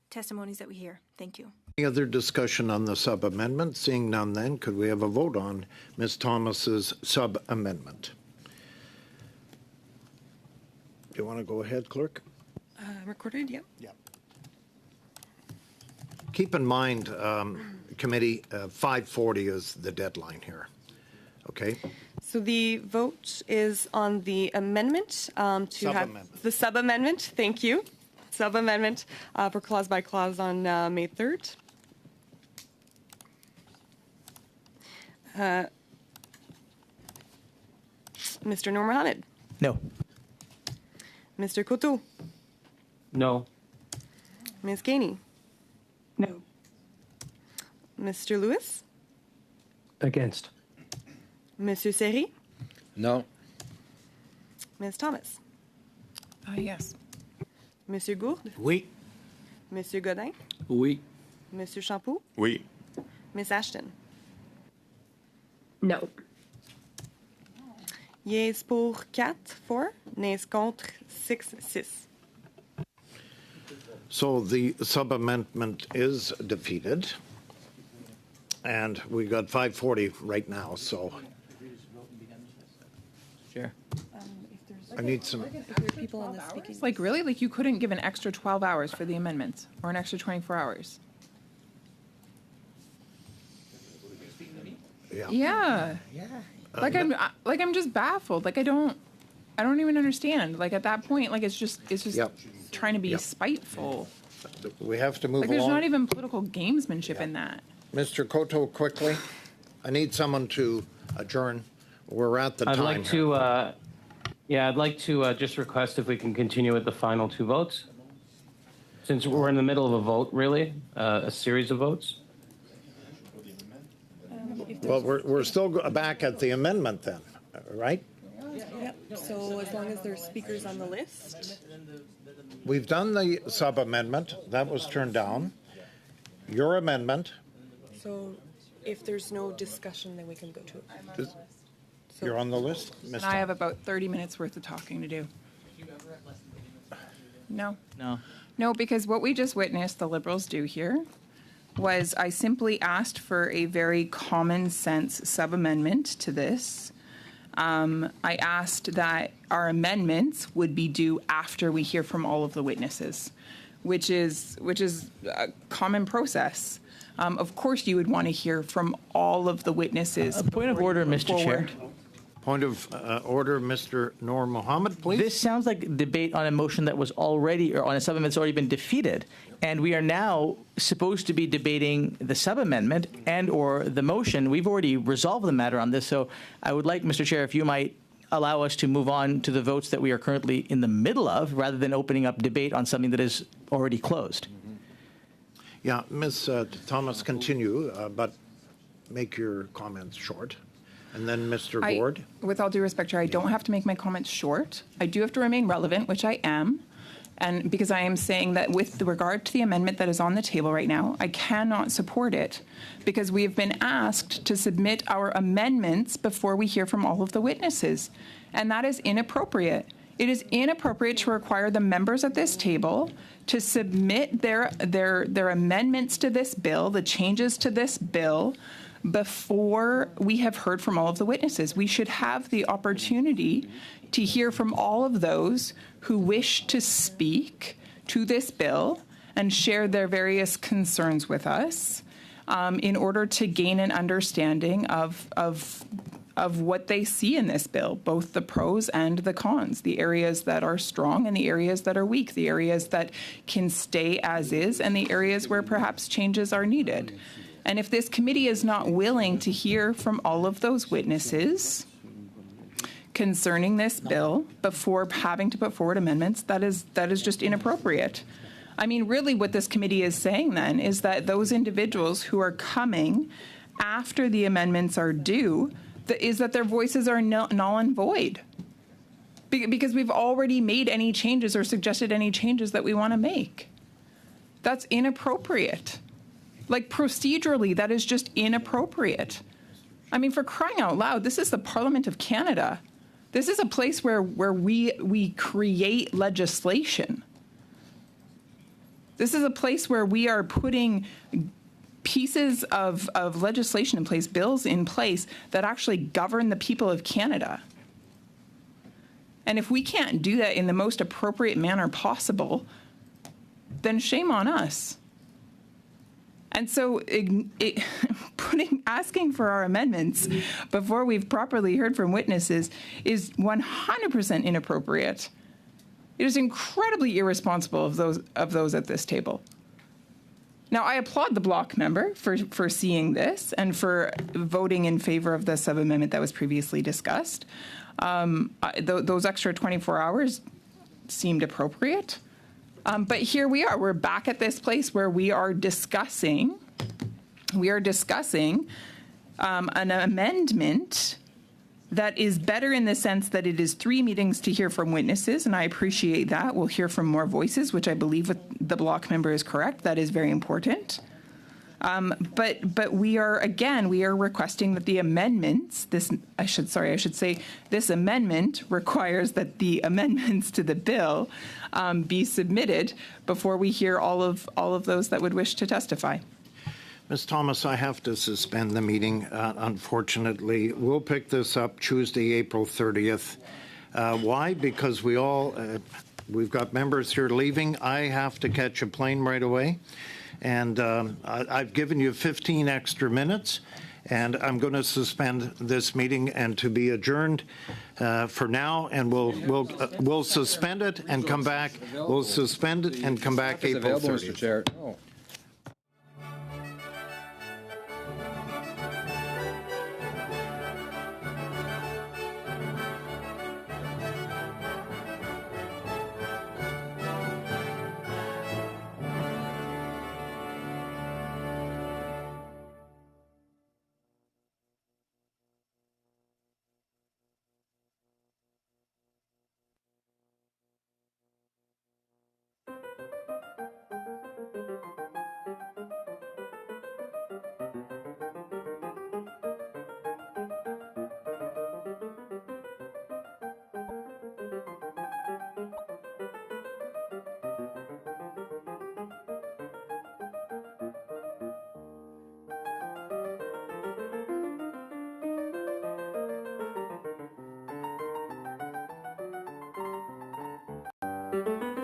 testimonies that we hear. Thank you. Any other discussion on the sub-amendment? Seeing none then, could we have a vote on Ms. Thomas's sub-amendment? Do you want to go ahead, Clerk? Recorded, yep. Yeah. Keep in mind, committee, 5:40 is the deadline here. Okay? So the vote is on the amendment to have Sub-amendment. the sub-amendment. Thank you. Sub-amendment for clause by clause on May 3rd. Mr. Noor Mohammed. No. Mr. Coteau. No. Ms. Gainey. No. Mr. Lewis. Against. Monsieur Seri. No. Ms. Thomas. Yes. Monsieur Gourde. Oui. Monsieur Godin. Oui. Monsieur Champoux. Oui. Ms. Ashton. No. Yeas pour 4, nays contre 6. So the sub-amendment is defeated, and we got 5:40 right now, so Chair. I need some. People on the speaking. Like, really? Like, you couldn't give an extra 12 hours for the amendments or an extra 24 hours? Yeah. Yeah. Like, I'm just baffled. Like, I don't even understand. Like, at that point, like, it's just Yep. trying to be Yep. spiteful. We have to move Like, there's along. not even political gamesmanship in that. Mr. Coteau, quickly. I need someone to adjourn. We're at the I'd time like here. to, I'd like to just request if we can continue with the final two votes. Since we're in the middle of a vote, really, a series of votes. Well, we're still back at the amendment then, right? Yep. So as long as there's speakers on the list. We've done the sub-amendment. That was turned down. Your amendment, So if there's no discussion, then we can go to it. you're on the list, And Ms. I have about 30 minutes worth of talking to do. No. No. No, because what we just witnessed the Liberals do here was I simply asked for a very common sense sub-amendment to this. I asked that our amendments would be due after we hear from all of the witnesses, which is a common process. Of course, you would want to hear from all of the witnesses. A point of order, Mr. Chair. Point of order, Mr. Noor Mohammed, please. This sounds like debate on a motion that was already, or on a sub-amendment that's already been defeated. And we are now supposed to be debating the sub-amendment and or the motion. We've already resolved the matter on this. So I would like, Mr. Chair, if you might allow us to move on to the votes that we are currently in the middle of, rather than opening up debate on something that is already closed. Yeah, Ms. Thomas, continue, but make your comments short. And then Mr. Gord. With all due respect, Chair, I don't have to make my comments short. I do have to remain relevant, which I am. And because I am saying that with regard to the amendment that is on the table right now, I cannot support it because we have been asked to submit our amendments before we hear from all of the witnesses. And that is inappropriate. It is inappropriate to require the members at this table to submit their amendments to this bill, the changes to this bill, before we have heard from all of the witnesses. We should have the opportunity to hear from all of those who wish to speak to this bill and share their various concerns with us in order to gain an understanding of what they see in this bill, both the pros and the cons, the areas that are strong and the areas that are weak, the areas that can stay as is and the areas where perhaps changes are needed. And if this committee is not willing to hear from all of those witnesses concerning this bill before having to put forward amendments, that is just inappropriate. I mean, really what this committee is saying then is that those individuals who are coming after the amendments are due, is that their voices are null and void. Because we've already made any changes or suggested any changes that we want to make. That's inappropriate. Like procedurally, that is just inappropriate. I mean, for crying out loud, this is the Parliament of Canada. This is a place where we create legislation. This is a place where we are putting pieces of legislation in place, bills in place that actually govern the people of Canada. And if we can't do that in the most appropriate manner possible, then shame on us. And so asking for our amendments before we've properly heard from witnesses is 100% inappropriate. It is incredibly irresponsible of those at this table. Now, I applaud the Bloc member for seeing this and for voting in favor of the sub-amendment that was previously discussed. Those extra 24 hours seemed appropriate. But here we are. We're back at this place where we are discussing an amendment that is better in the sense that it is 3 meetings to hear from witnesses, and I appreciate that. We'll hear from more voices, which I believe the Bloc member is correct. That is very important. But we are requesting that the amendments, this amendment requires that the amendments to the bill be submitted before we hear all of those that would wish to testify. Ms. Thomas, I have to suspend the meeting, unfortunately. We'll pick this up Tuesday, April 30th. Why? Because we've got members here leaving. I have to catch a plane right away. And I've given you 15 extra minutes, and I'm going to suspend this meeting and to be adjourned for now. And we'll suspend it and come back. We'll suspend it and come back April 30th. Mr. Chair. Oh. Thank you.